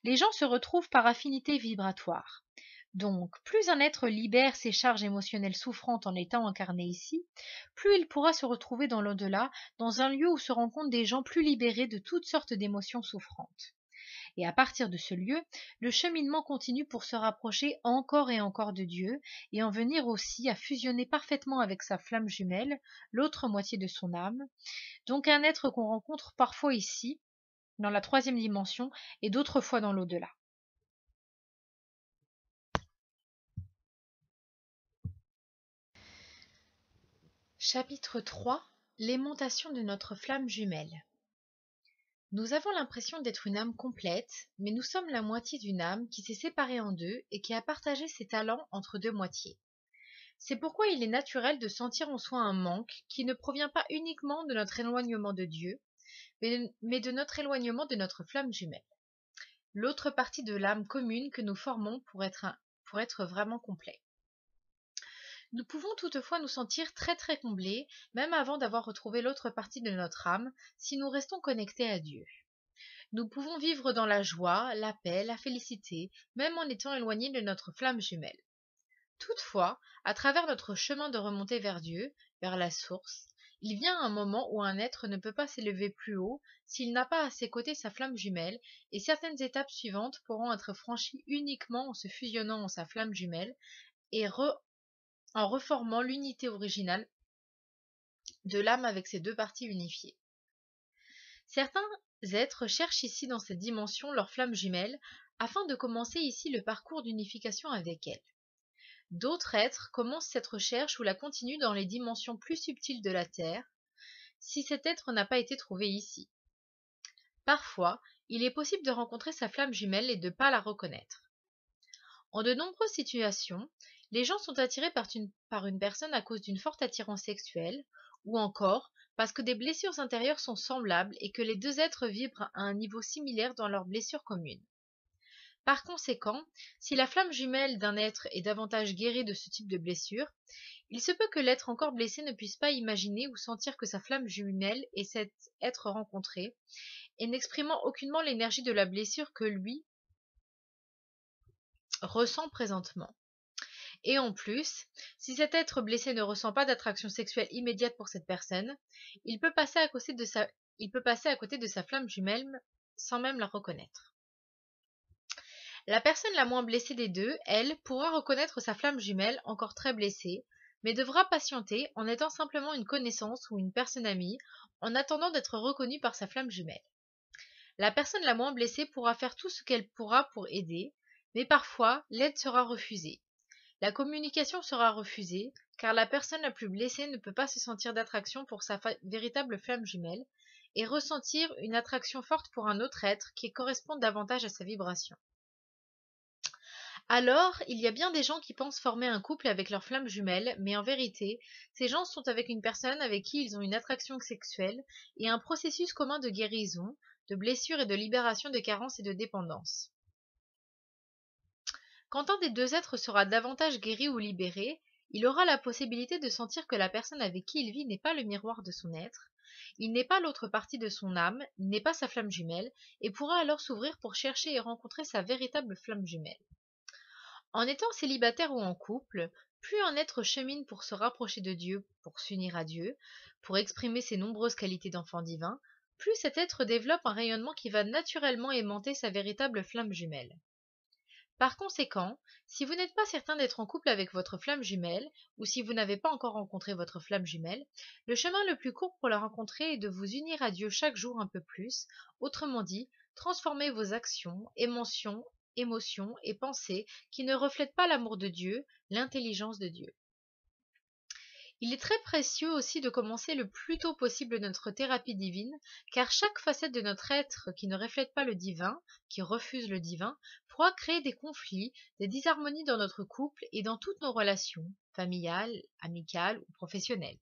Les gens se retrouvent par affinité vibratoire. Donc, plus un être libère ses charges émotionnelles souffrantes en étant incarné ici, plus il pourra se retrouver dans l'au-delà, dans un lieu où se rencontrent des gens plus libérés de toutes sortes d'émotions souffrantes. Et à partir de ce lieu, le cheminement continue pour se rapprocher encore et encore de Dieu, et en venir aussi à fusionner parfaitement avec sa flamme jumelle, l'autre moitié de son âme, donc un être qu'on rencontre parfois ici, dans la troisième dimension, et d'autres fois dans l'au-delà. Chapitre 3. L'aimantation de notre flamme jumelle. Nous avons l'impression d'être une âme complète, mais nous sommes la moitié d'une âme qui s'est séparée en deux et qui a partagé ses talents entre deux moitiés. C'est pourquoi il est naturel de sentir en soi un manque qui ne provient pas uniquement de notre éloignement de Dieu, mais de notre éloignement de notre flamme jumelle, l'autre partie de l'âme commune que nous formons pour être vraiment complet. Nous pouvons toutefois nous sentir très très comblés, même avant d'avoir retrouvé l'autre partie de notre âme, si nous restons connectés à Dieu. Nous pouvons vivre dans la joie, la paix, la félicité, même en étant éloignés de notre flamme jumelle. Toutefois, à travers notre chemin de remontée vers Dieu, vers la source, il vient un moment où un être ne peut pas s'élever plus haut s'il n'a pas à ses côtés sa flamme jumelle, et certaines étapes suivantes pourront être franchies uniquement en se fusionnant en sa flamme jumelle et en reformant l'unité originale de l'âme avec ses deux parties unifiées. Certains êtres cherchent ici dans cette dimension leur flamme jumelle afin de commencer ici le parcours d'unification avec elle. D'autres êtres commencent cette recherche ou la continuent dans les dimensions plus subtiles de la Terre, si cet être n'a pas été trouvé ici. Parfois, il est possible de rencontrer sa flamme jumelle et de ne pas la reconnaître. En de nombreuses situations, les gens sont attirés par une personne à cause d'une forte attirance sexuelle, ou encore parce que des blessures intérieures sont semblables et que les deux êtres vibrent à un niveau similaire dans leurs blessures communes. Par conséquent, si la flamme jumelle d'un être est davantage guérie de ce type de blessure, il se peut que l'être encore blessé ne puisse pas imaginer ou sentir que sa flamme jumelle est cet être rencontré, et n'exprimant aucunement l'énergie de la blessure que lui ressent présentement. Et en plus, si cet être blessé ne ressent pas d'attraction sexuelle immédiate pour cette personne, il peut passer à côté de sa flamme jumelle sans même la reconnaître. La personne la moins blessée des deux, elle, pourra reconnaître sa flamme jumelle encore très blessée, mais devra patienter en étant simplement une connaissance ou une personne amie, en attendant d'être reconnue par sa flamme jumelle. La personne la moins blessée pourra faire tout ce qu'elle pourra pour aider, mais parfois l'aide sera refusée. La communication sera refusée, car la personne la plus blessée ne peut pas se sentir d'attraction pour sa véritable flamme jumelle et ressentir une attraction forte pour un autre être qui correspond davantage à sa vibration. Alors, il y a bien des gens qui pensent former un couple avec leur flamme jumelle, mais en vérité, ces gens sont avec une personne avec qui ils ont une attraction sexuelle et un processus commun de guérison, de blessure et de libération de carences et de dépendance. Quand un des deux êtres sera davantage guéri ou libéré, il aura la possibilité de sentir que la personne avec qui il vit n'est pas le miroir de son être, il n'est pas l'autre partie de son âme, il n'est pas sa flamme jumelle, et pourra alors s'ouvrir pour chercher et rencontrer sa véritable flamme jumelle. En étant célibataire ou en couple, plus un être chemine pour se rapprocher de Dieu, pour s'unir à Dieu, pour exprimer ses nombreuses qualités d'enfant divin, plus cet être développe un rayonnement qui va naturellement aimanter sa véritable flamme jumelle. Par conséquent, si vous n'êtes pas certain d'être en couple avec votre flamme jumelle, ou si vous n'avez pas encore rencontré votre flamme jumelle, le chemin le plus court pour la rencontrer est de vous unir à Dieu chaque jour un peu plus, autrement dit, transformer vos actions, émotions et pensées qui ne reflètent pas l'amour de Dieu, l'intelligence de Dieu. Il est très précieux aussi de commencer le plus tôt possible notre thérapie divine, car chaque facette de notre être qui ne reflète pas le divin, qui refuse le divin, pourra créer des conflits, des disharmonies dans notre couple et dans toutes nos relations, familiales, amicales ou professionnelles.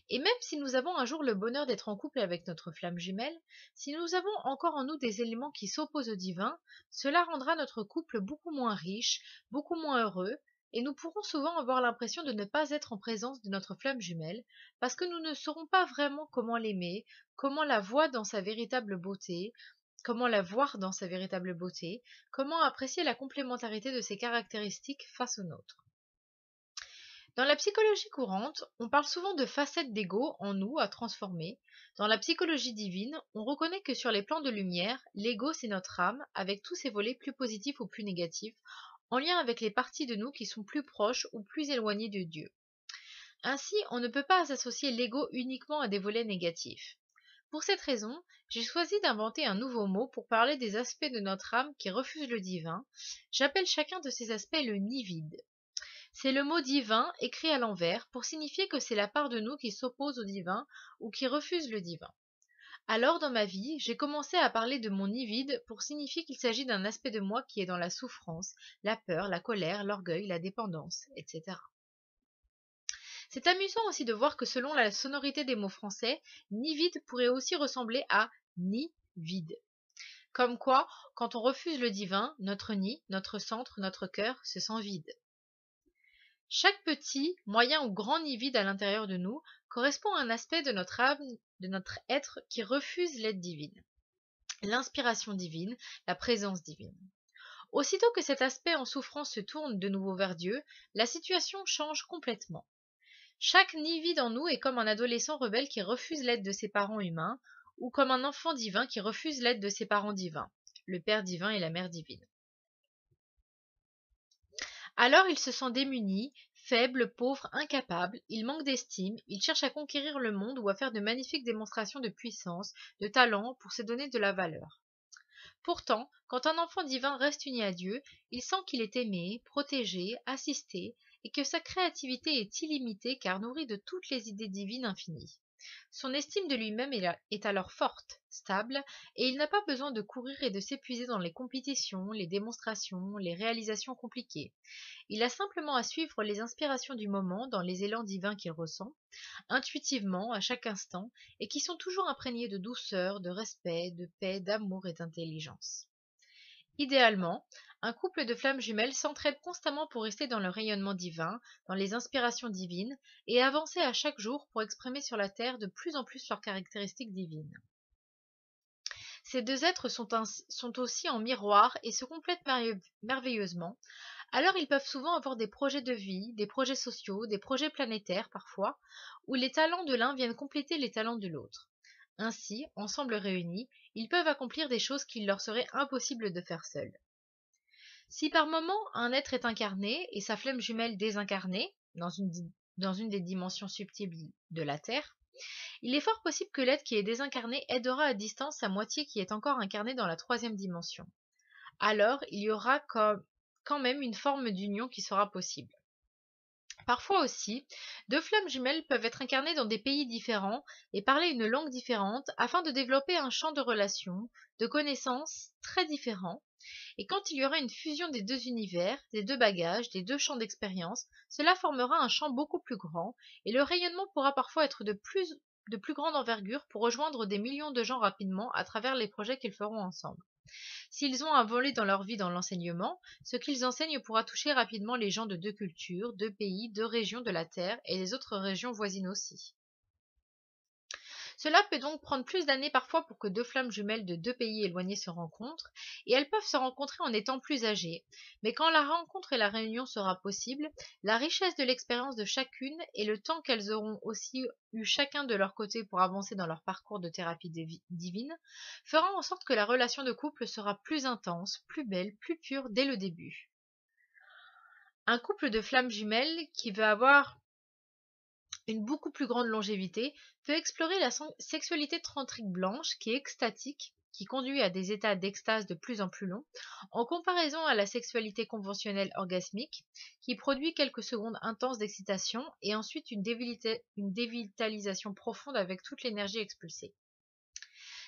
Et même si nous avons un jour le bonheur d'être en couple avec notre flamme jumelle, si nous avons encore en nous des éléments qui s'opposent au divin, cela rendra notre couple beaucoup moins riche, beaucoup moins heureux, et nous pourrons souvent avoir l'impression de ne pas être en présence de notre flamme jumelle, parce que nous ne saurons pas vraiment comment l'aimer, comment la voir dans sa véritable beauté, comment apprécier la complémentarité de ses caractéristiques face aux nôtres. Dans la psychologie courante, on parle souvent de facettes d'ego en nous à transformer. Dans la psychologie divine, on reconnaît que sur les plans de lumière, l'ego c'est notre âme, avec tous ses volets plus positifs ou plus négatifs, en lien avec les parties de nous qui sont plus proches ou plus éloignées de Dieu. Ainsi, on ne peut pas associer l'ego uniquement à des volets négatifs. Pour cette raison, j'ai choisi d'inventer un nouveau mot pour parler des aspects de notre âme qui refusent le divin. J'appelle chacun de ces aspects le nid vide. C'est le mot divin écrit à l'envers pour signifier que c'est la part de nous qui s'oppose au divin ou qui refuse le divin. Alors dans ma vie, j'ai commencé à parler de mon nid vide pour signifier qu'il s'agit d'un aspect de moi qui est dans la souffrance, la peur, la colère, l'orgueil, la dépendance, etc. C'est amusant aussi de voir que selon la sonorité des mots français, nid vide pourrait aussi ressembler à nid vide. Comme quoi, quand on refuse le divin, notre nid, notre centre, notre cœur se sent vide. Chaque petit, moyen ou grand nid vide à l'intérieur de nous correspond à un aspect de notre âme, de notre être qui refuse l'aide divine, l'inspiration divine, la présence divine. Aussitôt que cet aspect en souffrance se tourne de nouveau vers Dieu, la situation change complètement. Chaque nid vide en nous est comme un adolescent rebelle qui refuse l'aide de ses parents humains, ou comme un enfant divin qui refuse l'aide de ses parents divins, le Père divin et la Mère divine. Alors il se sent démuni, faible, pauvre, incapable, il manque d'estime, il cherche à conquérir le monde ou à faire de magnifiques démonstrations de puissance, de talent pour se donner de la valeur. Pourtant, quand un enfant divin reste uni à Dieu, il sent qu'il est aimé, protégé, assisté, et que sa créativité est illimitée car nourrie de toutes les idées divines infinies. Son estime de lui-même est alors forte, stable, et il n'a pas besoin de courir et de s'épuiser dans les compétitions, les démonstrations, les réalisations compliquées. Il a simplement à suivre les inspirations du moment dans les élans divins qu'il ressent, intuitivement, à chaque instant, et qui sont toujours imprégnés de douceur, de respect, de paix, d'amour et d'intelligence. Idéalement, un couple de flammes jumelles s'entraide constamment pour rester dans le rayonnement divin, dans les inspirations divines, et avancer à chaque jour pour exprimer sur la terre de plus en plus leurs caractéristiques divines. Ces deux êtres sont aussi en miroir et se complètent merveilleusement. Alors ils peuvent souvent avoir des projets de vie, des projets sociaux, des projets planétaires parfois, où les talents de l'un viennent compléter les talents de l'autre. Ainsi, ensemble réunis, ils peuvent accomplir des choses qu'il leur serait impossible de faire seuls. Si par moment un être est incarné et sa flamme jumelle désincarnée, dans une des dimensions subtiles de la Terre, il est fort possible que l'être qui est désincarné aidera à distance sa moitié qui est encore incarnée dans la troisième dimension. Alors, il y aura quand même une forme d'union qui sera possible. Parfois aussi, deux flammes jumelles peuvent être incarnées dans des pays différents et parler une langue différente afin de développer un champ de relations, de connaissances très différent. Et quand il y aura une fusion des deux univers, des deux bagages, des deux champs d'expérience, cela formera un champ beaucoup plus grand et le rayonnement pourra parfois être de plus grande envergure pour rejoindre des millions de gens rapidement à travers les projets qu'ils feront ensemble. S'ils ont un volet dans leur vie dans l'enseignement, ce qu'ils enseignent pourra toucher rapidement les gens de deux cultures, deux pays, deux régions de la Terre et les autres régions voisines aussi. Cela peut donc prendre plus d'années parfois pour que deux flammes jumelles de deux pays éloignés se rencontrent, et elles peuvent se rencontrer en étant plus âgées. Mais quand la rencontre et la réunion sera possible, la richesse de l'expérience de chacune et le temps qu'elles auront aussi eu chacun de leur côté pour avancer dans leur parcours de thérapie divine, fera en sorte que la relation de couple sera plus intense, plus belle, plus pure dès le début. Un couple de flammes jumelles qui veut avoir une beaucoup plus grande longévité, peut explorer la sexualité tantrique blanche qui est extatique, qui conduit à des états d'extase de plus en plus longs, en comparaison à la sexualité conventionnelle orgasmique, qui produit quelques secondes intenses d'excitation et ensuite une dévitalisation profonde avec toute l'énergie expulsée.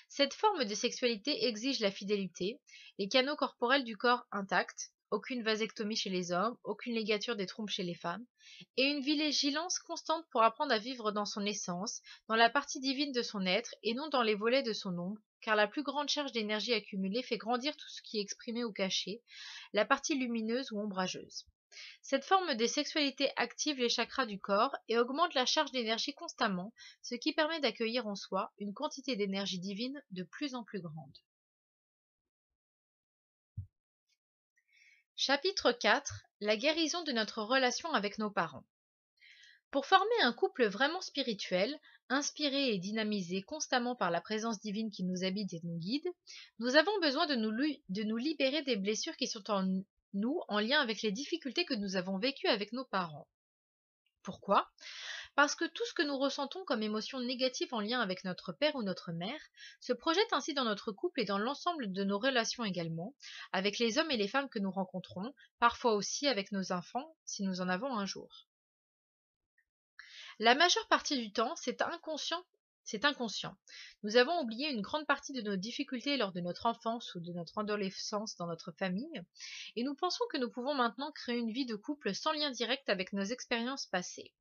Cette forme de sexualité exige la fidélité, les canaux corporels du corps intacts, aucune vasectomie chez les hommes, aucune ligature des trompes chez les femmes, et une vigilance constante pour apprendre à vivre dans son essence, dans la partie divine de son être, et non dans les volets de son ombre, car la plus grande charge d'énergie accumulée fait grandir tout ce qui est exprimé ou caché, la partie lumineuse ou ombrageuse. Cette forme de sexualité active les chakras du corps et augmente la charge d'énergie constamment, ce qui permet d'accueillir en soi une quantité d'énergie divine de plus en plus grande. Chapitre 4. La guérison de notre relation avec nos parents. Pour former un couple vraiment spirituel, inspiré et dynamisé constamment par la présence divine qui nous habite et nous guide, nous avons besoin de nous libérer des blessures qui sont en nous en lien avec les difficultés que nous avons vécues avec nos parents. Pourquoi ? Parce que tout ce que nous ressentons comme émotions négatives en lien avec notre père ou notre mère se projette ainsi dans notre couple et dans l'ensemble de nos relations également, avec les hommes et les femmes que nous rencontrons, parfois aussi avec nos enfants, si nous en avons un jour. La majeure partie du temps, c'est inconscient. Nous avons oublié une grande partie de nos difficultés lors de notre enfance ou de notre adolescence dans notre famille, et nous pensons que nous pouvons maintenant créer une vie de couple sans lien direct avec nos expériences passées.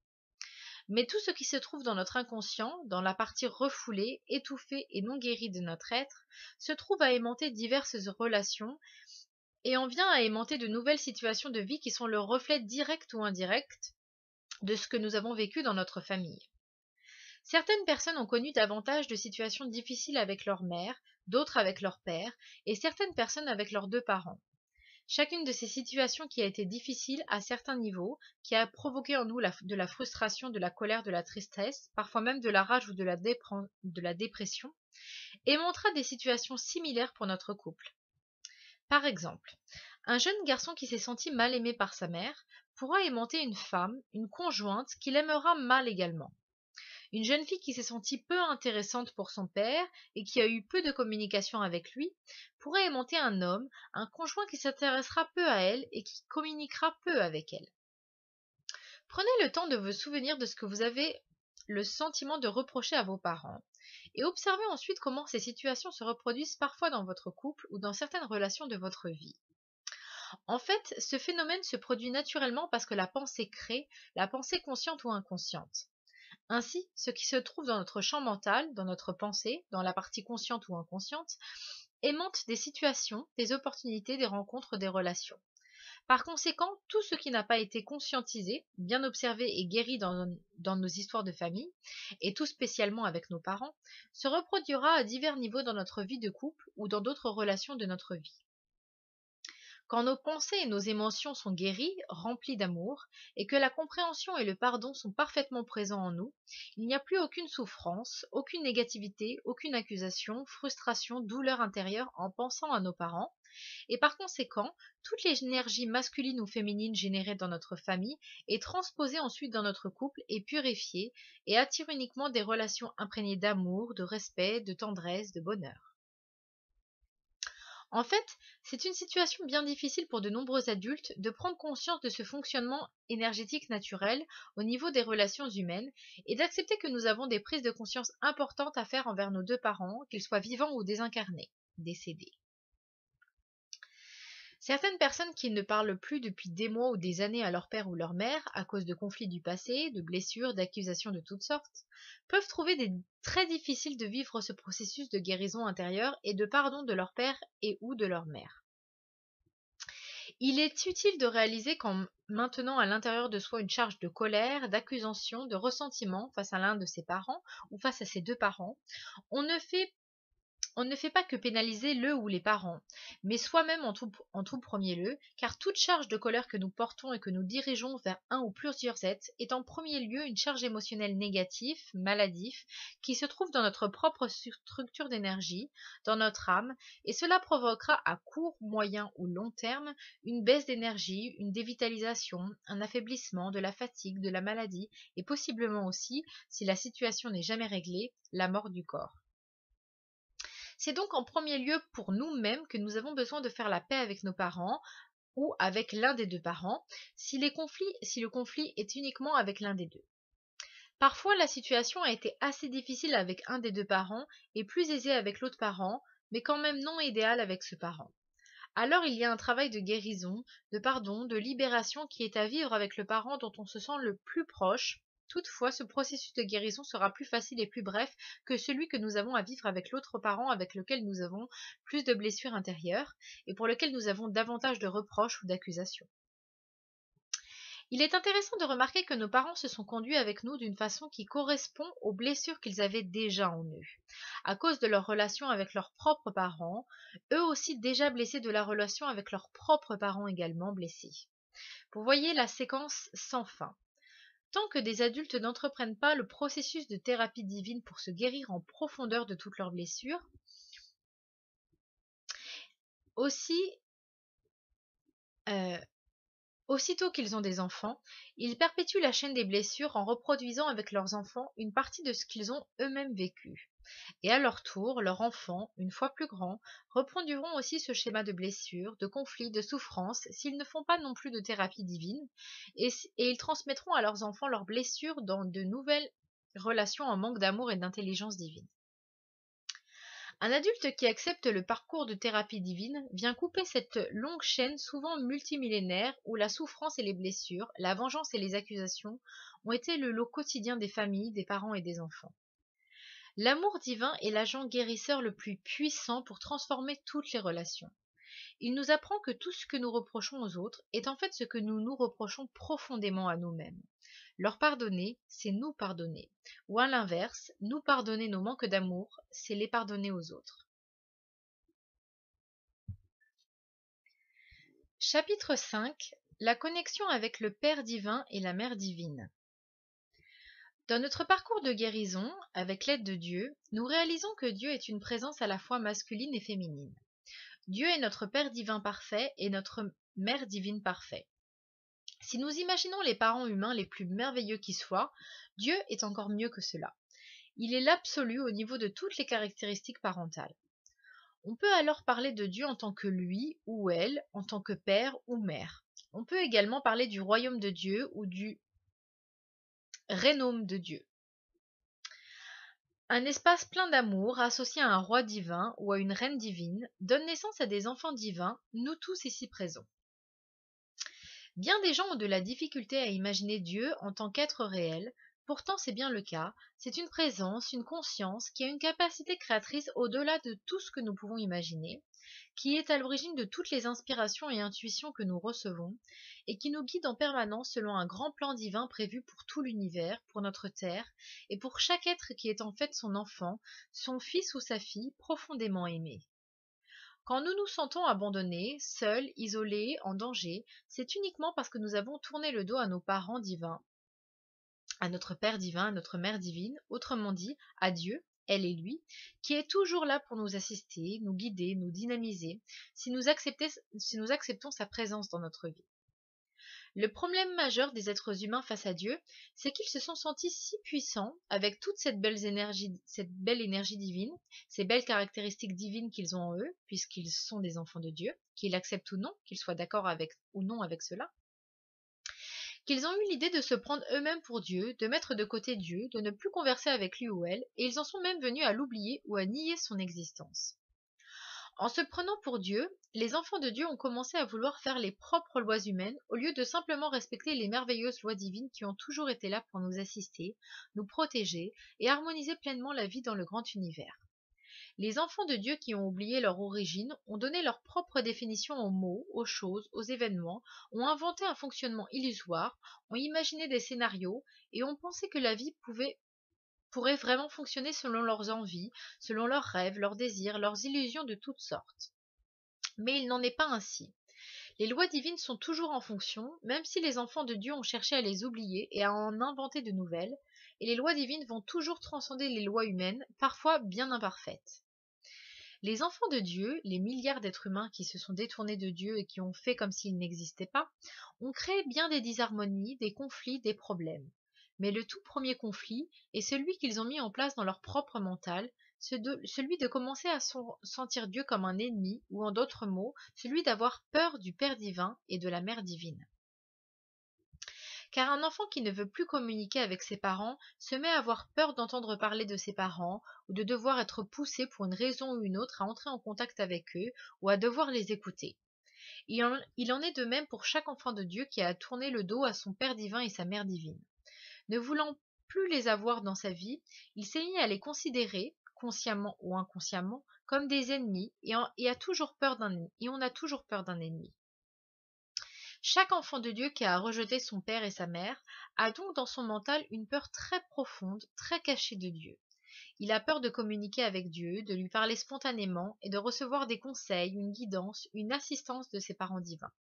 Mais tout ce qui se trouve dans notre inconscient, dans la partie refoulée, étouffée et non guérie de notre être, se trouve à aimanter diverses relations et en vient à aimanter de nouvelles situations de vie qui sont le reflet direct ou indirect de ce que nous avons vécu dans notre famille. Certaines personnes ont connu davantage de situations difficiles avec leur mère, d'autres avec leur père, et certaines personnes avec leurs deux parents. Chacune de ces situations qui a été difficile à certains niveaux, qui a provoqué en nous de la frustration, de la colère, de la tristesse, parfois même de la rage ou de la dépression, et montra des situations similaires pour notre couple. Par exemple, un jeune garçon qui s'est senti mal aimé par sa mère pourra aimanter une femme, une conjointe, qui l'aimera mal également. Une jeune fille qui s'est sentie peu intéressante pour son père et qui a eu peu de communication avec lui pourrait aimanter un homme, un conjoint qui s'intéressera peu à elle et qui communiquera peu avec elle. Prenez le temps de vous souvenir de ce que vous avez le sentiment de reprocher à vos parents et observez ensuite comment ces situations se reproduisent parfois dans votre couple ou dans certaines relations de votre vie. En fait, ce phénomène se produit naturellement parce que la pensée crée, la pensée consciente ou inconsciente. Ainsi, ce qui se trouve dans notre champ mental, dans notre pensée, dans la partie consciente ou inconsciente, aimante des situations, des opportunités, des rencontres, des relations. Par conséquent, tout ce qui n'a pas été conscientisé, bien observé et guéri dans nos histoires de famille, et tout spécialement avec nos parents, se reproduira à divers niveaux dans notre vie de couple ou dans d'autres relations de notre vie. Quand nos pensées et nos émotions sont guéries, remplies d'amour, et que la compréhension et le pardon sont parfaitement présents en nous, il n'y a plus aucune souffrance, aucune négativité, aucune accusation, frustration, douleur intérieure en pensant à nos parents, et par conséquent, toute l'énergie masculine ou féminine générée dans notre famille est transposée ensuite dans notre couple et purifiée, et attire uniquement des relations imprégnées d'amour, de respect, de tendresse, de bonheur. En fait, c'est une situation bien difficile pour de nombreux adultes de prendre conscience de ce fonctionnement énergétique naturel au niveau des relations humaines et d'accepter que nous avons des prises de conscience importantes à faire envers nos deux parents, qu'ils soient vivants ou désincarnés, décédés. Certaines personnes qui ne parlent plus depuis des mois ou des années à leur père ou leur mère, à cause de conflits du passé, de blessures, d'accusations de toutes sortes, peuvent trouver très difficile de vivre ce processus de guérison intérieure et de pardon de leur père et ou de leur mère. Il est utile de réaliser qu'en maintenant à l'intérieur de soi une charge de colère, d'accusation, de ressentiment face à l'un de ses parents ou face à ses deux parents, on ne fait pas que pénaliser le ou les parents, mais soi-même en tout premier lieu, car toute charge de colère que nous portons et que nous dirigeons vers un ou plusieurs êtres est en premier lieu une charge émotionnelle négative, maladive, qui se trouve dans notre propre structure d'énergie, dans notre âme, et cela provoquera à court, moyen ou long terme une baisse d'énergie, une dévitalisation, un affaiblissement, de la fatigue, de la maladie, et possiblement aussi, si la situation n'est jamais réglée, la mort du corps. C'est donc en premier lieu pour nous-mêmes que nous avons besoin de faire la paix avec nos parents ou avec l'un des deux parents, si le conflit est uniquement avec l'un des deux. Parfois, la situation a été assez difficile avec un des deux parents et plus aisée avec l'autre parent, mais quand même non idéale avec ce parent. Alors il y a un travail de guérison, de pardon, de libération qui est à vivre avec le parent dont on se sent le plus proche. Toutefois, ce processus de guérison sera plus facile et plus bref que celui que nous avons à vivre avec l'autre parent avec lequel nous avons plus de blessures intérieures et pour lequel nous avons davantage de reproches ou d'accusations. Il est intéressant de remarquer que nos parents se sont conduits avec nous d'une façon qui correspond aux blessures qu'ils avaient déjà en eux, à cause de leur relation avec leurs propres parents, eux aussi déjà blessés de la relation avec leurs propres parents également blessés. Vous voyez la séquence sans fin. Tant que des adultes n'entreprennent pas le processus de thérapie divine pour se guérir en profondeur de toutes leurs blessures, aussi, aussitôt qu'ils ont des enfants, ils perpétuent la chaîne des blessures en reproduisant avec leurs enfants une partie de ce qu'ils ont eux-mêmes vécu. Et à leur tour, leurs enfants, une fois plus grands, reproduiront aussi ce schéma de blessures, de conflits, de souffrances, s'ils ne font pas non plus de thérapie divine, et ils transmettront à leurs enfants leurs blessures dans de nouvelles relations en manque d'amour et d'intelligence divine. Un adulte qui accepte le parcours de thérapie divine vient couper cette longue chaîne souvent multimillénaire où la souffrance et les blessures, la vengeance et les accusations ont été le lot quotidien des familles, des parents et des enfants. L'amour divin est l'agent guérisseur le plus puissant pour transformer toutes les relations. Il nous apprend que tout ce que nous reprochons aux autres est en fait ce que nous nous reprochons profondément à nous-mêmes. Leur pardonner, c'est nous pardonner. Ou à l'inverse, nous pardonner nos manques d'amour, c'est les pardonner aux autres. Chapitre 5. La connexion avec le Père divin et la Mère divine. Dans notre parcours de guérison, avec l'aide de Dieu, nous réalisons que Dieu est une présence à la fois masculine et féminine. Dieu est notre Père divin parfait et notre Mère divine parfaite. Si nous imaginons les parents humains les plus merveilleux qui soient, Dieu est encore mieux que cela. Il est l'absolu au niveau de toutes les caractéristiques parentales. On peut alors parler de Dieu en tant que lui ou elle, en tant que père ou mère. On peut également parler du royaume de Dieu ou du rénome de Dieu. Un espace plein d'amour associé à un roi divin ou à une reine divine donne naissance à des enfants divins, nous tous ici présents. Bien des gens ont de la difficulté à imaginer Dieu en tant qu'être réel, pourtant c'est bien le cas, c'est une présence, une conscience qui a une capacité créatrice au-delà de tout ce que nous pouvons imaginer, qui est à l'origine de toutes les inspirations et intuitions que nous recevons, et qui nous guide en permanence selon un grand plan divin prévu pour tout l'univers, pour notre terre, et pour chaque être qui est en fait son enfant, son fils ou sa fille profondément aimé. Quand nous nous sentons abandonnés, seuls, isolés, en danger, c'est uniquement parce que nous avons tourné le dos à nos parents divins, à notre Père divin, à notre Mère divine, autrement dit, à Dieu, elle et lui, qui est toujours là pour nous assister, nous guider, nous dynamiser, si nous acceptons sa présence dans notre vie. Le problème majeur des êtres humains face à Dieu, c'est qu'ils se sont sentis si puissants, avec toute cette belle énergie divine, ces belles caractéristiques divines qu'ils ont en eux, puisqu'ils sont des enfants de Dieu, qu'ils l'acceptent ou non, qu'ils soient d'accord avec ou non avec cela, qu'ils ont eu l'idée de se prendre eux-mêmes pour Dieu, de mettre de côté Dieu, de ne plus converser avec lui ou elle, et ils en sont même venus à l'oublier ou à nier son existence. En se prenant pour Dieu, les enfants de Dieu ont commencé à vouloir faire les propres lois humaines au lieu de simplement respecter les merveilleuses lois divines qui ont toujours été là pour nous assister, nous protéger et harmoniser pleinement la vie dans le grand univers. Les enfants de Dieu qui ont oublié leur origine ont donné leur propre définition aux mots, aux choses, aux événements, ont inventé un fonctionnement illusoire, ont imaginé des scénarios et ont pensé que la vie pourrait vraiment fonctionner selon leurs envies, selon leurs rêves, leurs désirs, leurs illusions de toutes sortes. Mais il n'en est pas ainsi. Les lois divines sont toujours en fonction, même si les enfants de Dieu ont cherché à les oublier et à en inventer de nouvelles, et les lois divines vont toujours transcender les lois humaines, parfois bien imparfaites. Les enfants de Dieu, les milliards d'êtres humains qui se sont détournés de Dieu et qui ont fait comme s'il n'existait pas, ont créé bien des disharmonies, des conflits, des problèmes. Mais le tout premier conflit est celui qu'ils ont mis en place dans leur propre mental, celui de commencer à sentir Dieu comme un ennemi, ou en d'autres mots, celui d'avoir peur du Père divin et de la Mère divine. Car un enfant qui ne veut plus communiquer avec ses parents se met à avoir peur d'entendre parler de ses parents, ou de devoir être poussé pour une raison ou une autre à entrer en contact avec eux, ou à devoir les écouter. Il en est de même pour chaque enfant de Dieu qui a tourné le dos à son Père divin et sa Mère divine. Ne voulant plus les avoir dans sa vie, il s'est mis à les considérer, consciemment ou inconsciemment, comme des ennemis et on a toujours peur d'un ennemi. Chaque enfant de Dieu qui a rejeté son père et sa mère a donc dans son mental une peur très profonde, très cachée de Dieu. Il a peur de communiquer avec Dieu, de lui parler spontanément et de recevoir des conseils, une guidance, une assistance de ses parents divins.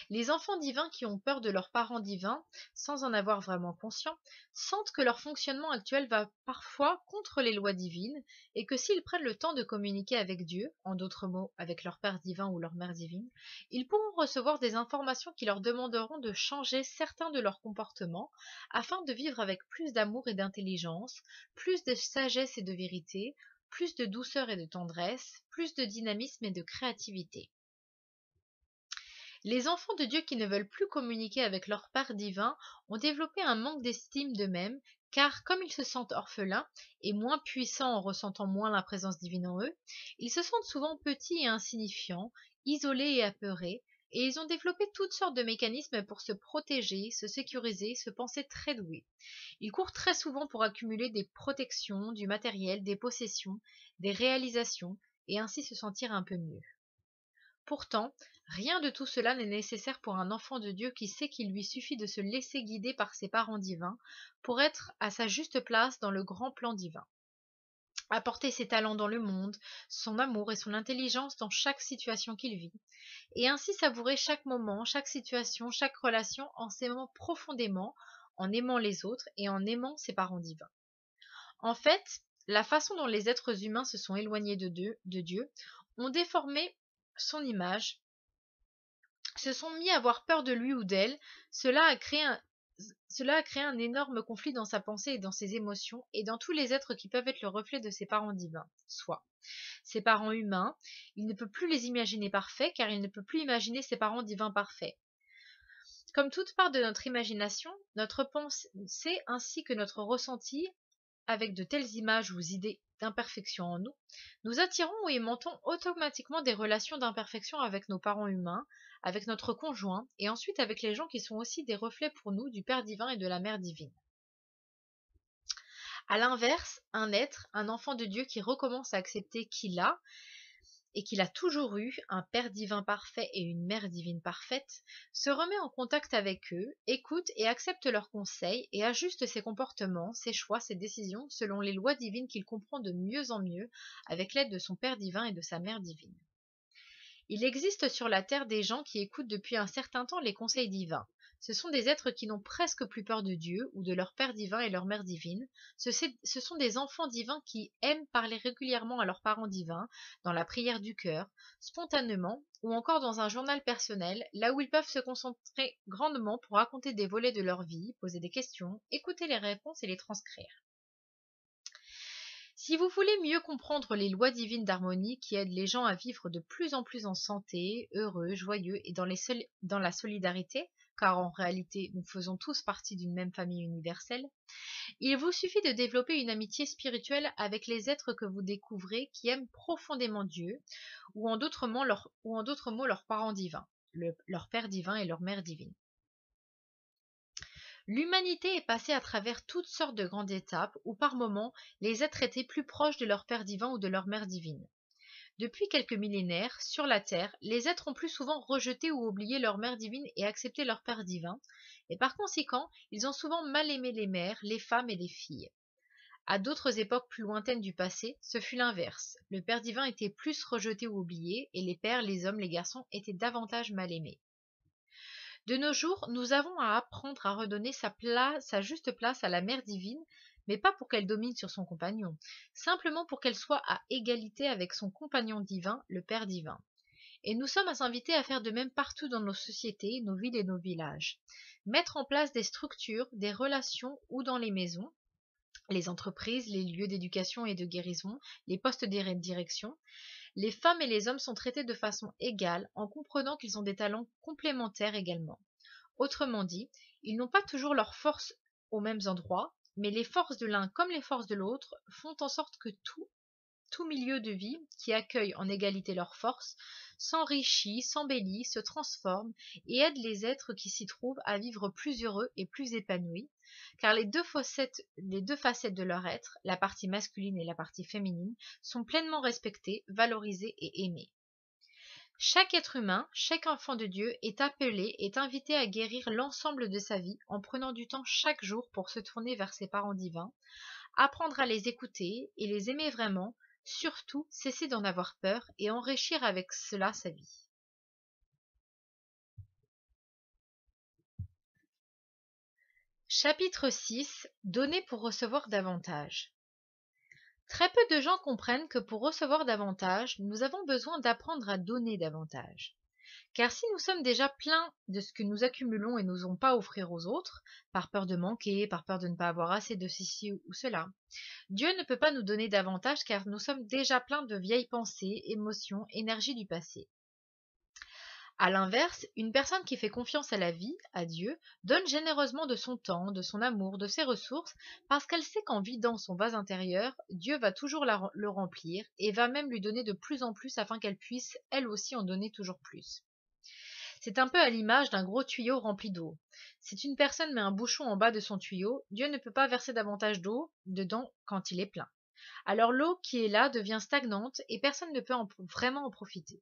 Les enfants divins qui ont peur de leurs parents divins, sans en avoir vraiment conscience, sentent que leur fonctionnement actuel va parfois contre les lois divines et que s'ils prennent le temps de communiquer avec Dieu, en d'autres mots avec leur Père divin ou leur Mère divine, ils pourront recevoir des informations qui leur demanderont de changer certains de leurs comportements afin de vivre avec plus d'amour et d'intelligence, plus de sagesse et de vérité, plus de douceur et de tendresse, plus de dynamisme et de créativité. Les enfants de Dieu qui ne veulent plus communiquer avec leur Père divin ont développé un manque d'estime d'eux-mêmes, car comme ils se sentent orphelins et moins puissants en ressentant moins la présence divine en eux, ils se sentent souvent petits et insignifiants, isolés et apeurés, et ils ont développé toutes sortes de mécanismes pour se protéger, se sécuriser, se penser très doués. Ils courent très souvent pour accumuler des protections, du matériel, des possessions, des réalisations, et ainsi se sentir un peu mieux. Pourtant, rien de tout cela n'est nécessaire pour un enfant de Dieu qui sait qu'il lui suffit de se laisser guider par ses parents divins pour être à sa juste place dans le grand plan divin. Apporter ses talents dans le monde, son amour et son intelligence dans chaque situation qu'il vit, et ainsi savourer chaque moment, chaque situation, chaque relation en s'aimant profondément, en aimant les autres et en aimant ses parents divins. En fait, la façon dont les êtres humains se sont éloignés de Dieu ont déformé son image, se sont mis à avoir peur de lui ou d'elle, cela a créé un énorme conflit dans sa pensée et dans ses émotions et dans tous les êtres qui peuvent être le reflet de ses parents divins, soit ses parents humains, il ne peut plus les imaginer parfaits car il ne peut plus imaginer ses parents divins parfaits. Comme toute part de notre imagination, notre pensée ainsi que notre ressenti avec de telles images ou idées d'imperfection en nous, nous attirons ou aimantons automatiquement des relations d'imperfection avec nos parents humains, avec notre conjoint et ensuite avec les gens qui sont aussi des reflets pour nous du Père divin et de la Mère divine. A l'inverse, un enfant de Dieu qui recommence à accepter qu'il a et qu'il a toujours eu un Père divin parfait et une Mère divine parfaite, se remet en contact avec eux, écoute et accepte leurs conseils et ajuste ses comportements, ses choix, ses décisions selon les lois divines qu'il comprend de mieux en mieux avec l'aide de son Père divin et de sa Mère divine. Il existe sur la terre des gens qui écoutent depuis un certain temps les conseils divins. Ce sont des êtres qui n'ont presque plus peur de Dieu ou de leur Père divin et leur Mère divine. Ce sont des enfants divins qui aiment parler régulièrement à leurs parents divins, dans la prière du cœur, spontanément, ou encore dans un journal personnel, là où ils peuvent se concentrer grandement pour raconter des volets de leur vie, poser des questions, écouter les réponses et les transcrire. Si vous voulez mieux comprendre les lois divines d'harmonie qui aident les gens à vivre de plus en plus en santé, heureux, joyeux et dans la solidarité, car en réalité nous faisons tous partie d'une même famille universelle, il vous suffit de développer une amitié spirituelle avec les êtres que vous découvrez qui aiment profondément Dieu, ou en d'autres mots leurs parents divins, leur Père divin et leur Mère divine. L'humanité est passée à travers toutes sortes de grandes étapes où par moments les êtres étaient plus proches de leur Père divin ou de leur Mère divine. Depuis quelques millénaires, sur la Terre, les êtres ont plus souvent rejeté ou oublié leur Mère divine et accepté leur Père divin, et par conséquent, ils ont souvent mal aimé les mères, les femmes et les filles. À d'autres époques plus lointaines du passé, ce fut l'inverse. Le Père divin était plus rejeté ou oublié, et les pères, les hommes, les garçons étaient davantage mal aimés. De nos jours, nous avons à apprendre à redonner sa juste place à la Mère divine, mais pas pour qu'elle domine sur son compagnon, simplement pour qu'elle soit à égalité avec son compagnon divin, le Père divin. Et nous sommes invités à faire de même partout dans nos sociétés, nos villes et nos villages. Mettre en place des structures, des relations ou dans les maisons, les entreprises, les lieux d'éducation et de guérison, les postes de direction. Les femmes et les hommes sont traités de façon égale en comprenant qu'ils ont des talents complémentaires également. Autrement dit, ils n'ont pas toujours leurs forces aux mêmes endroits, mais les forces de l'un comme les forces de l'autre font en sorte que tout milieu de vie qui accueille en égalité leurs forces s'enrichit, s'embellit, se transforme et aide les êtres qui s'y trouvent à vivre plus heureux et plus épanouis, car les deux facettes de leur être, la partie masculine et la partie féminine, sont pleinement respectées, valorisées et aimées. Chaque être humain, chaque enfant de Dieu est invité à guérir l'ensemble de sa vie en prenant du temps chaque jour pour se tourner vers ses parents divins, apprendre à les écouter et les aimer vraiment, surtout cesser d'en avoir peur et enrichir avec cela sa vie. Chapitre 6. Donner pour recevoir davantage. Très peu de gens comprennent que pour recevoir davantage, nous avons besoin d'apprendre à donner davantage. Car si nous sommes déjà pleins de ce que nous accumulons et n'osons pas offrir aux autres, par peur de manquer, par peur de ne pas avoir assez de ceci ou cela, Dieu ne peut pas nous donner davantage car nous sommes déjà pleins de vieilles pensées, émotions, énergie du passé. À l'inverse, une personne qui fait confiance à la vie, à Dieu, donne généreusement de son temps, de son amour, de ses ressources, parce qu'elle sait qu'en vidant son vase intérieur, Dieu va toujours le remplir et va même lui donner de plus en plus afin qu'elle puisse, elle aussi, en donner toujours plus. C'est un peu à l'image d'un gros tuyau rempli d'eau. Si une personne met un bouchon en bas de son tuyau, Dieu ne peut pas verser davantage d'eau dedans quand il est plein. Alors l'eau qui est là devient stagnante et personne ne peut vraiment en profiter.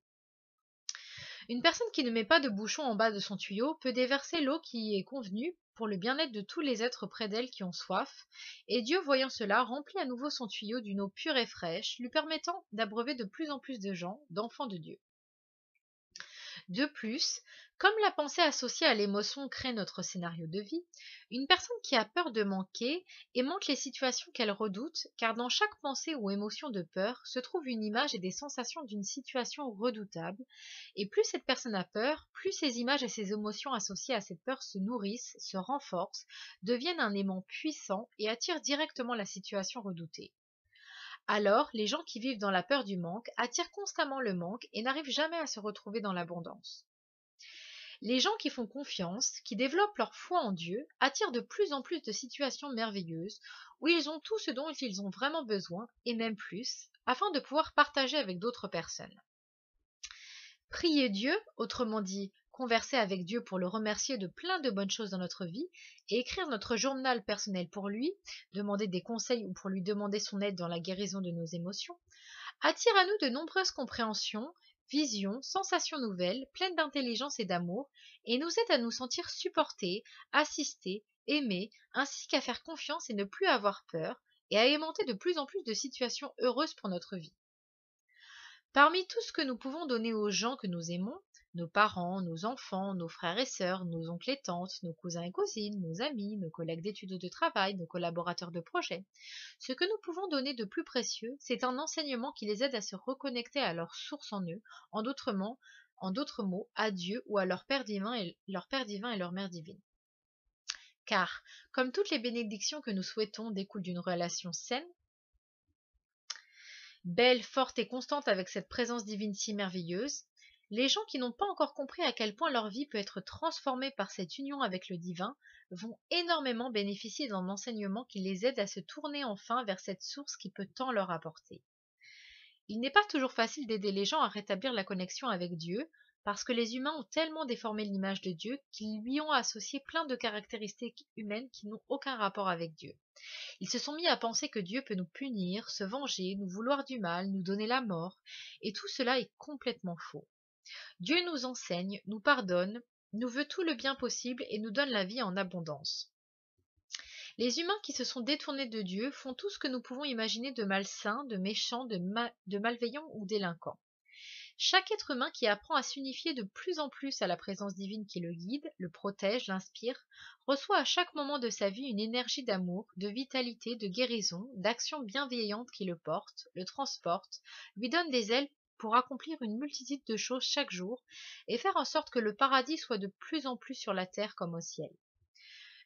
Une personne qui ne met pas de bouchon en bas de son tuyau peut déverser l'eau qui est convenue pour le bien-être de tous les êtres près d'elle qui ont soif, et Dieu, voyant cela, remplit à nouveau son tuyau d'une eau pure et fraîche, lui permettant d'abreuver de plus en plus de gens, d'enfants de Dieu. De plus, comme la pensée associée à l'émotion crée notre scénario de vie, une personne qui a peur de manquer aimante les situations qu'elle redoute, car dans chaque pensée ou émotion de peur se trouve une image et des sensations d'une situation redoutable, et plus cette personne a peur, plus ces images et ces émotions associées à cette peur se nourrissent, se renforcent, deviennent un aimant puissant et attirent directement la situation redoutée. Alors, les gens qui vivent dans la peur du manque attirent constamment le manque et n'arrivent jamais à se retrouver dans l'abondance. Les gens qui font confiance, qui développent leur foi en Dieu, attirent de plus en plus de situations merveilleuses où ils ont tout ce dont ils ont vraiment besoin, et même plus, afin de pouvoir partager avec d'autres personnes. Prier Dieu, autrement dit, converser avec Dieu pour le remercier de plein de bonnes choses dans notre vie, et écrire notre journal personnel pour lui, demander des conseils ou pour lui demander son aide dans la guérison de nos émotions, attire à nous de nombreuses compréhensions, visions, sensations nouvelles, pleines d'intelligence et d'amour, et nous aide à nous sentir supportés, assistés, aimés, ainsi qu'à faire confiance et ne plus avoir peur, et à aimanter de plus en plus de situations heureuses pour notre vie. Parmi tout ce que nous pouvons donner aux gens que nous aimons, nos parents, nos enfants, nos frères et sœurs, nos oncles et tantes, nos cousins et cousines, nos amis, nos collègues d'études ou de travail, nos collaborateurs de projet, ce que nous pouvons donner de plus précieux, c'est un enseignement qui les aide à se reconnecter à leur source en eux, en d'autres mots, à Dieu ou à leur Père divin et leur Mère divine. Car, comme toutes les bénédictions que nous souhaitons découlent d'une relation saine, belle, forte et constante avec cette présence divine si merveilleuse, les gens qui n'ont pas encore compris à quel point leur vie peut être transformée par cette union avec le divin vont énormément bénéficier d'un enseignement qui les aide à se tourner enfin vers cette source qui peut tant leur apporter. Il n'est pas toujours facile d'aider les gens à rétablir la connexion avec Dieu, parce que les humains ont tellement déformé l'image de Dieu qu'ils lui ont associé plein de caractéristiques humaines qui n'ont aucun rapport avec Dieu. Ils se sont mis à penser que Dieu peut nous punir, se venger, nous vouloir du mal, nous donner la mort, et tout cela est complètement faux. Dieu nous enseigne, nous pardonne, nous veut tout le bien possible et nous donne la vie en abondance. Les humains qui se sont détournés de Dieu font tout ce que nous pouvons imaginer de malsain, de méchant, de malveillant ou délinquant. Chaque être humain qui apprend à s'unifier de plus en plus à la présence divine qui le guide, le protège, l'inspire, reçoit à chaque moment de sa vie une énergie d'amour, de vitalité, de guérison, d'action bienveillante qui le porte, le transporte, lui donne des ailes pour accomplir une multitude de choses chaque jour et faire en sorte que le paradis soit de plus en plus sur la terre comme au ciel.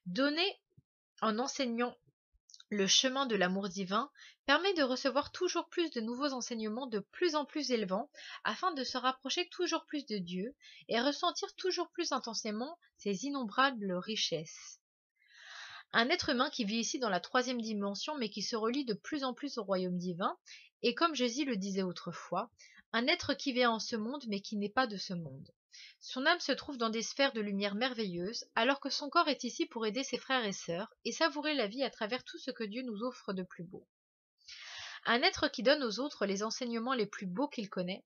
Donner en enseignant le chemin de l'amour divin permet de recevoir toujours plus de nouveaux enseignements de plus en plus élevants afin de se rapprocher toujours plus de Dieu et ressentir toujours plus intensément ses innombrables richesses. Un être humain qui vit ici dans la troisième dimension mais qui se relie de plus en plus au royaume divin et comme Jésus le disait autrefois, un être qui vit en ce monde mais qui n'est pas de ce monde. Son âme se trouve dans des sphères de lumière merveilleuses, alors que son corps est ici pour aider ses frères et sœurs et savourer la vie à travers tout ce que Dieu nous offre de plus beau. Un être qui donne aux autres les enseignements les plus beaux qu'il connaît,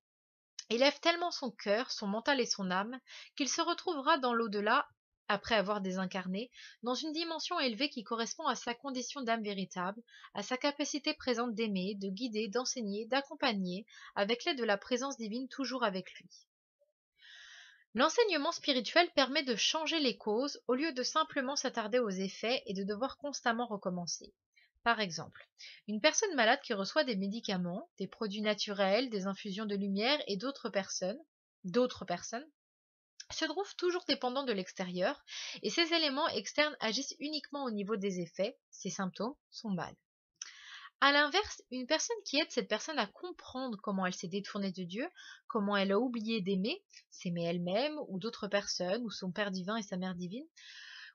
élève tellement son cœur, son mental et son âme, qu'il se retrouvera dans l'au-delà, après avoir désincarné, dans une dimension élevée qui correspond à sa condition d'âme véritable, à sa capacité présente d'aimer, de guider, d'enseigner, d'accompagner, avec l'aide de la présence divine toujours avec lui. L'enseignement spirituel permet de changer les causes au lieu de simplement s'attarder aux effets et de devoir constamment recommencer. Par exemple, une personne malade qui reçoit des médicaments, des produits naturels, des infusions de lumière et d'autres personnes, se trouve toujours dépendant de l'extérieur et ces éléments externes agissent uniquement au niveau des effets, ses symptômes sont mal. À l'inverse, une personne qui aide cette personne à comprendre comment elle s'est détournée de Dieu, comment elle a oublié d'aimer, s'aimer elle-même ou d'autres personnes, ou son Père divin et sa Mère divine,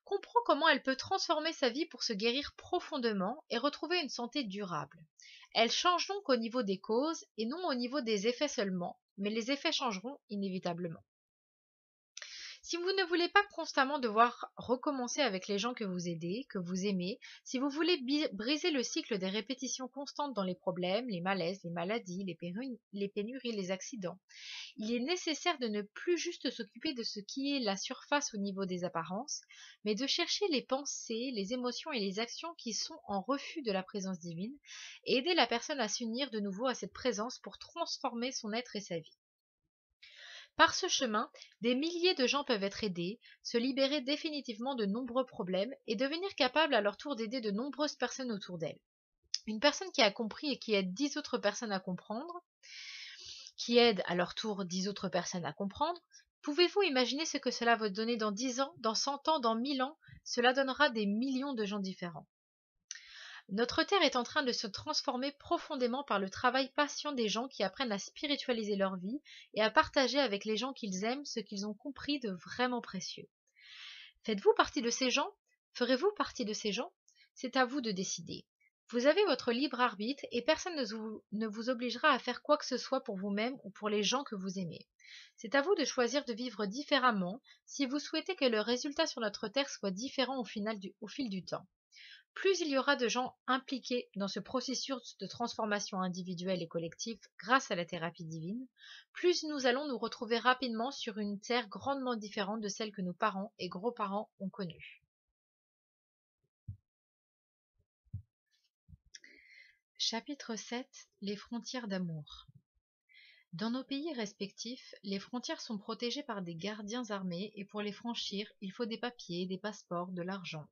comprend comment elle peut transformer sa vie pour se guérir profondément et retrouver une santé durable. Elle change donc au niveau des causes et non au niveau des effets seulement, mais les effets changeront inévitablement. Si vous ne voulez pas constamment devoir recommencer avec les gens que vous aidez, que vous aimez, si vous voulez briser le cycle des répétitions constantes dans les problèmes, les malaises, les maladies, les pénuries, les accidents, il est nécessaire de ne plus juste s'occuper de ce qui est la surface au niveau des apparences, mais de chercher les pensées, les émotions et les actions qui sont en refus de la présence divine et aider la personne à s'unir de nouveau à cette présence pour transformer son être et sa vie. Par ce chemin, des milliers de gens peuvent être aidés, se libérer définitivement de nombreux problèmes et devenir capables à leur tour d'aider de nombreuses personnes autour d'elles. Une personne qui a compris et qui aide 10 autres personnes à comprendre, qui aide à leur tour 10 autres personnes à comprendre, pouvez-vous imaginer ce que cela va donner dans 10 ans, dans 100 ans, dans 1000 ans? Cela donnera des millions de gens différents. Notre Terre est en train de se transformer profondément par le travail patient des gens qui apprennent à spiritualiser leur vie et à partager avec les gens qu'ils aiment ce qu'ils ont compris de vraiment précieux. Faites-vous partie de ces gens? Ferez-vous partie de ces gens? C'est à vous de décider. Vous avez votre libre arbitre et personne ne vous obligera à faire quoi que ce soit pour vous-même ou pour les gens que vous aimez. C'est à vous de choisir de vivre différemment si vous souhaitez que le résultat sur notre Terre soit différent au fil du temps. plus il y aura de gens impliqués dans ce processus de transformation individuelle et collective grâce à la thérapie divine, plus nous allons nous retrouver rapidement sur une terre grandement différente de celle que nos parents et grands-parents ont connue. Chapitre 7. Les frontières d'amour. Dans nos pays respectifs, les frontières sont protégées par des gardiens armés et pour les franchir, il faut des papiers, des passeports, de l'argent.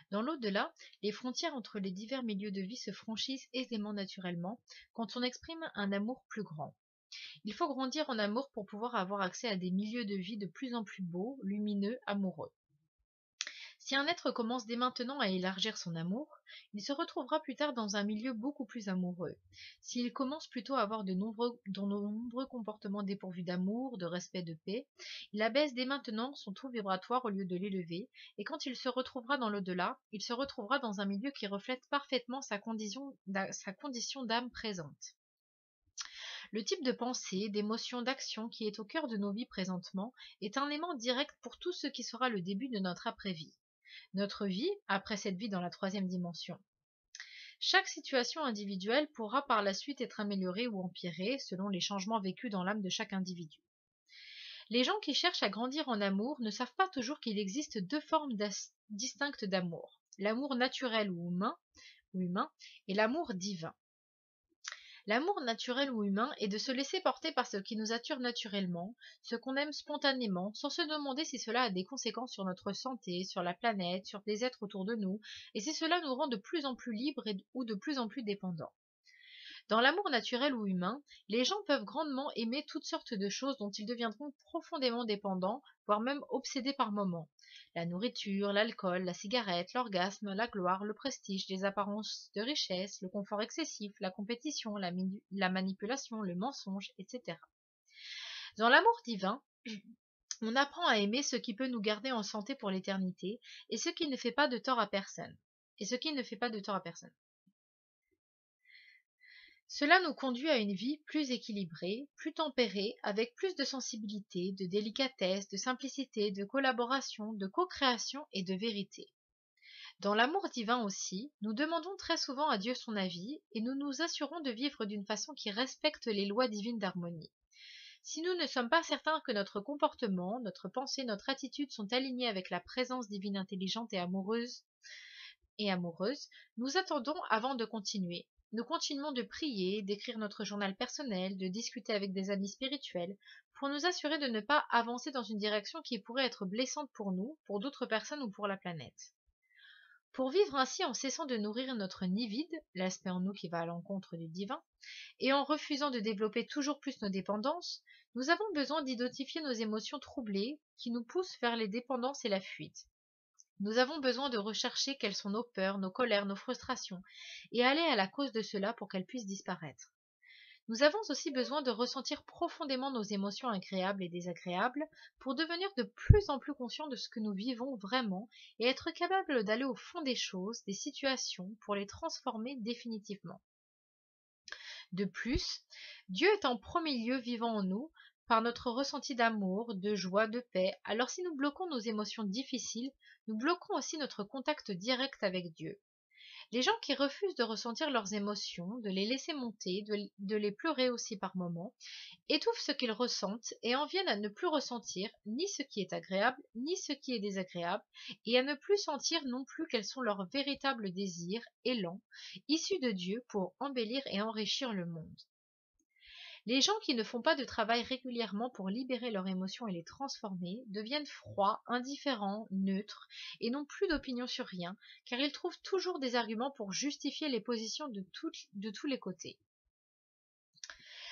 Dans l'au-delà, les frontières entre les divers milieux de vie se franchissent aisément naturellement quand on exprime un amour plus grand. Il faut grandir en amour pour pouvoir avoir accès à des milieux de vie de plus en plus beaux, lumineux, amoureux. Si un être commence dès maintenant à élargir son amour, il se retrouvera plus tard dans un milieu beaucoup plus amoureux. S'il commence plutôt à avoir de nombreux comportements dépourvus d'amour, de respect, de paix, il abaisse dès maintenant son taux vibratoire au lieu de l'élever, et quand il se retrouvera dans l'au-delà, il se retrouvera dans un milieu qui reflète parfaitement sa condition d'âme présente. Le type de pensée, d'émotion, d'action qui est au cœur de nos vies présentement est un aimant direct pour tout ce qui sera le début de notre après-vie. Notre vie après cette vie dans la troisième dimension. Chaque situation individuelle pourra par la suite être améliorée ou empirée selon les changements vécus dans l'âme de chaque individu. Les gens qui cherchent à grandir en amour ne savent pas toujours qu'il existe deux formes distinctes d'amour, l'amour naturel ou humain et l'amour divin. L'amour naturel ou humain est de se laisser porter par ce qui nous attire naturellement, ce qu'on aime spontanément, sans se demander si cela a des conséquences sur notre santé, sur la planète, sur des êtres autour de nous, et si cela nous rend de plus en plus libres ou de plus en plus dépendants. Dans l'amour naturel ou humain, les gens peuvent grandement aimer toutes sortes de choses dont ils deviendront profondément dépendants, voire même obsédés par moments. La nourriture, l'alcool, la cigarette, l'orgasme, la gloire, le prestige, les apparences de richesse, le confort excessif, la compétition, la manipulation, le mensonge, etc. Dans l'amour divin, on apprend à aimer ce qui peut nous garder en santé pour l'éternité et ce qui ne fait pas de tort à personne. Cela nous conduit à une vie plus équilibrée, plus tempérée, avec plus de sensibilité, de délicatesse, de simplicité, de collaboration, de co-création et de vérité. Dans l'amour divin aussi, nous demandons très souvent à Dieu son avis et nous nous assurons de vivre d'une façon qui respecte les lois divines d'harmonie. Si nous ne sommes pas certains que notre comportement, notre pensée, notre attitude sont alignés avec la présence divine intelligente et amoureuse, nous attendons avant de continuer. Nous continuons de prier, d'écrire notre journal personnel, de discuter avec des amis spirituels, pour nous assurer de ne pas avancer dans une direction qui pourrait être blessante pour nous, pour d'autres personnes ou pour la planète. Pour vivre ainsi en cessant de nourrir notre nid vide, l'aspect en nous qui va à l'encontre du divin, et en refusant de développer toujours plus nos dépendances, nous avons besoin d'identifier nos émotions troublées qui nous poussent vers les dépendances et la fuite. Nous avons besoin de rechercher quelles sont nos peurs, nos colères, nos frustrations, et aller à la cause de cela pour qu'elles puissent disparaître. Nous avons aussi besoin de ressentir profondément nos émotions agréables et désagréables pour devenir de plus en plus conscients de ce que nous vivons vraiment et être capables d'aller au fond des choses, des situations, pour les transformer définitivement. De plus, Dieu est en premier lieu vivant en nous par notre ressenti d'amour, de joie, de paix. Alors si nous bloquons nos émotions difficiles, nous bloquons aussi notre contact direct avec Dieu. Les gens qui refusent de ressentir leurs émotions, de les laisser monter, de les pleurer aussi par moments, étouffent ce qu'ils ressentent et en viennent à ne plus ressentir ni ce qui est agréable, ni ce qui est désagréable, et à ne plus sentir non plus quels sont leurs véritables désirs, élans, issus de Dieu pour embellir et enrichir le monde. Les gens qui ne font pas de travail régulièrement pour libérer leurs émotions et les transformer deviennent froids, indifférents, neutres et n'ont plus d'opinion sur rien, car ils trouvent toujours des arguments pour justifier les positions de tous les côtés.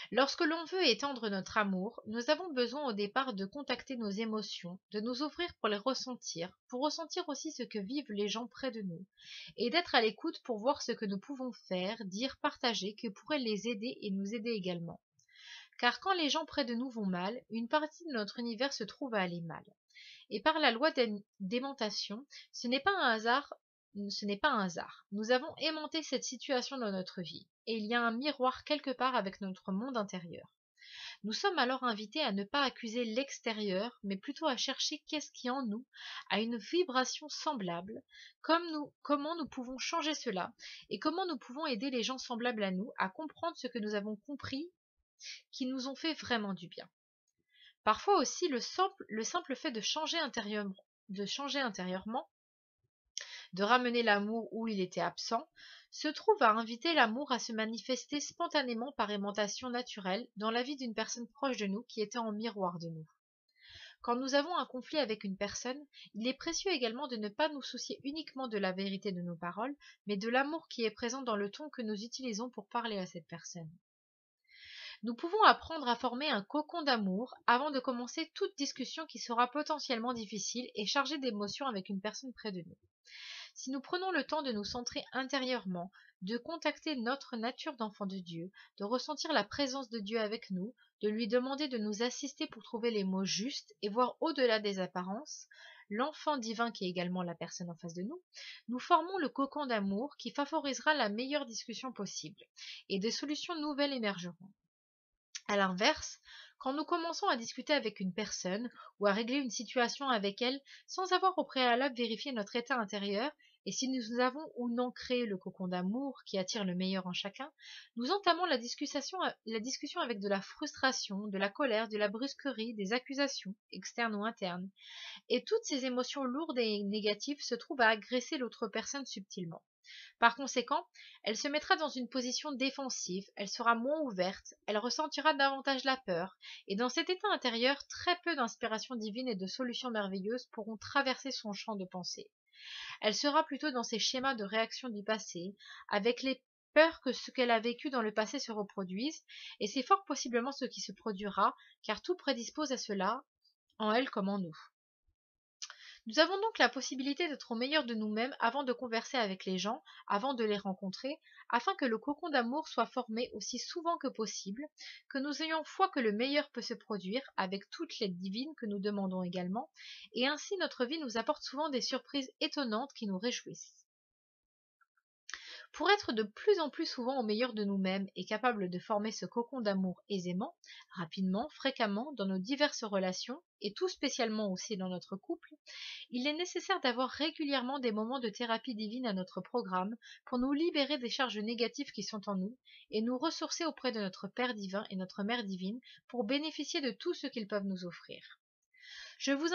Lorsque l'on veut étendre notre amour, nous avons besoin au départ de contacter nos émotions, de nous ouvrir pour les ressentir, pour ressentir aussi ce que vivent les gens près de nous, et d'être à l'écoute pour voir ce que nous pouvons faire, dire, partager, qui pourrait les aider et nous aider également. Car quand les gens près de nous vont mal, une partie de notre univers se trouve à aller mal. Et par la loi d'aimantation, ce n'est pas un hasard. Nous avons aimanté cette situation dans notre vie, et il y a un miroir quelque part avec notre monde intérieur. Nous sommes alors invités à ne pas accuser l'extérieur, mais plutôt à chercher qu'est-ce qui en nous a une vibration semblable, comment nous pouvons changer cela, et comment nous pouvons aider les gens semblables à nous à comprendre ce que nous avons compris qui nous ont fait vraiment du bien. Parfois aussi, le simple fait de changer intérieurement, de ramener l'amour où il était absent, se trouve à inviter l'amour à se manifester spontanément par aimantation naturelle dans la vie d'une personne proche de nous qui était en miroir de nous. Quand nous avons un conflit avec une personne, il est précieux également de ne pas nous soucier uniquement de la vérité de nos paroles, mais de l'amour qui est présent dans le ton que nous utilisons pour parler à cette personne. Nous pouvons apprendre à former un cocon d'amour avant de commencer toute discussion qui sera potentiellement difficile et chargée d'émotions avec une personne près de nous. Si nous prenons le temps de nous centrer intérieurement, de contacter notre nature d'enfant de Dieu, de ressentir la présence de Dieu avec nous, de lui demander de nous assister pour trouver les mots justes et voir au-delà des apparences, l'enfant divin qui est également la personne en face de nous, nous formons le cocon d'amour qui favorisera la meilleure discussion possible et des solutions nouvelles émergeront. À l'inverse, quand nous commençons à discuter avec une personne ou à régler une situation avec elle sans avoir au préalable vérifié notre état intérieur, et si nous avons ou non créé le cocon d'amour qui attire le meilleur en chacun, nous entamons la discussion avec de la frustration, de la colère, de la brusquerie, des accusations, externes ou internes. Et toutes ces émotions lourdes et négatives se trouvent à agresser l'autre personne subtilement. Par conséquent, elle se mettra dans une position défensive, elle sera moins ouverte, elle ressentira davantage la peur, et dans cet état intérieur, très peu d'inspiration divine et de solutions merveilleuses pourront traverser son champ de pensée. Elle sera plutôt dans ses schémas de réaction du passé, avec les peurs que ce qu'elle a vécu dans le passé se reproduise, et c'est fort possiblement ce qui se produira, car tout prédispose à cela, en elle comme en nous. Nous avons donc la possibilité d'être au meilleur de nous-mêmes avant de converser avec les gens, avant de les rencontrer, afin que le cocon d'amour soit formé aussi souvent que possible, que nous ayons foi que le meilleur peut se produire, avec toute l'aide divine que nous demandons également, et ainsi notre vie nous apporte souvent des surprises étonnantes qui nous réjouissent. Pour être de plus en plus souvent au meilleur de nous-mêmes et capables de former ce cocon d'amour aisément, rapidement, fréquemment, dans nos diverses relations, et tout spécialement aussi dans notre couple, il est nécessaire d'avoir régulièrement des moments de thérapie divine à notre programme pour nous libérer des charges négatives qui sont en nous et nous ressourcer auprès de notre Père divin et notre Mère divine pour bénéficier de tout ce qu'ils peuvent nous offrir. Je vous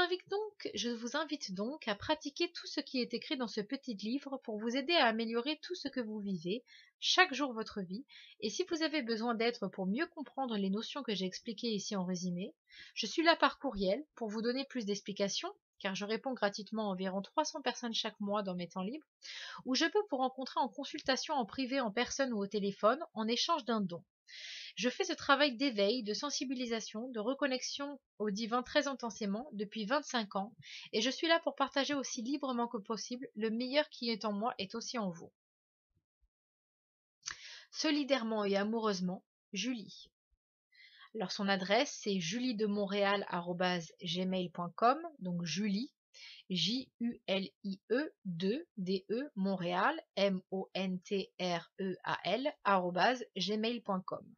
invite donc à pratiquer tout ce qui est écrit dans ce petit livre pour vous aider à améliorer tout ce que vous vivez, chaque jour votre vie, et si vous avez besoin d'aide pour mieux comprendre les notions que j'ai expliquées ici en résumé, je suis là par courriel pour vous donner plus d'explications, car je réponds gratuitement à environ 300 personnes chaque mois dans mes temps libres, ou je peux vous rencontrer en consultation en privé, en personne ou au téléphone, en échange d'un don. Je fais ce travail d'éveil, de sensibilisation, de reconnexion au divin très intensément depuis 25 ans et je suis là pour partager aussi librement que possible le meilleur qui est en moi est aussi en vous. Solidairement et amoureusement, Julie. Alors son adresse c'est juliedemontréal@gmail.com, donc Julie Julie 2 DE Montréal MONTREAL @gmail.com.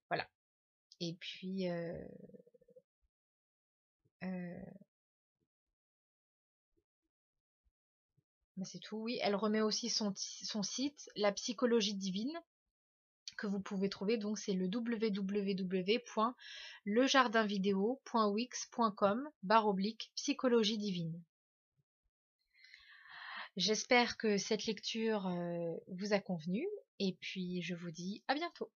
Voilà. Et puis c'est tout, oui. Elle remet aussi son site, La Psychologie Divine, que vous pouvez trouver. Donc, c'est le www.lejardinvideo.wix.com/psychologie divine. J'espère que cette lecture vous a convenu et puis je vous dis à bientôt.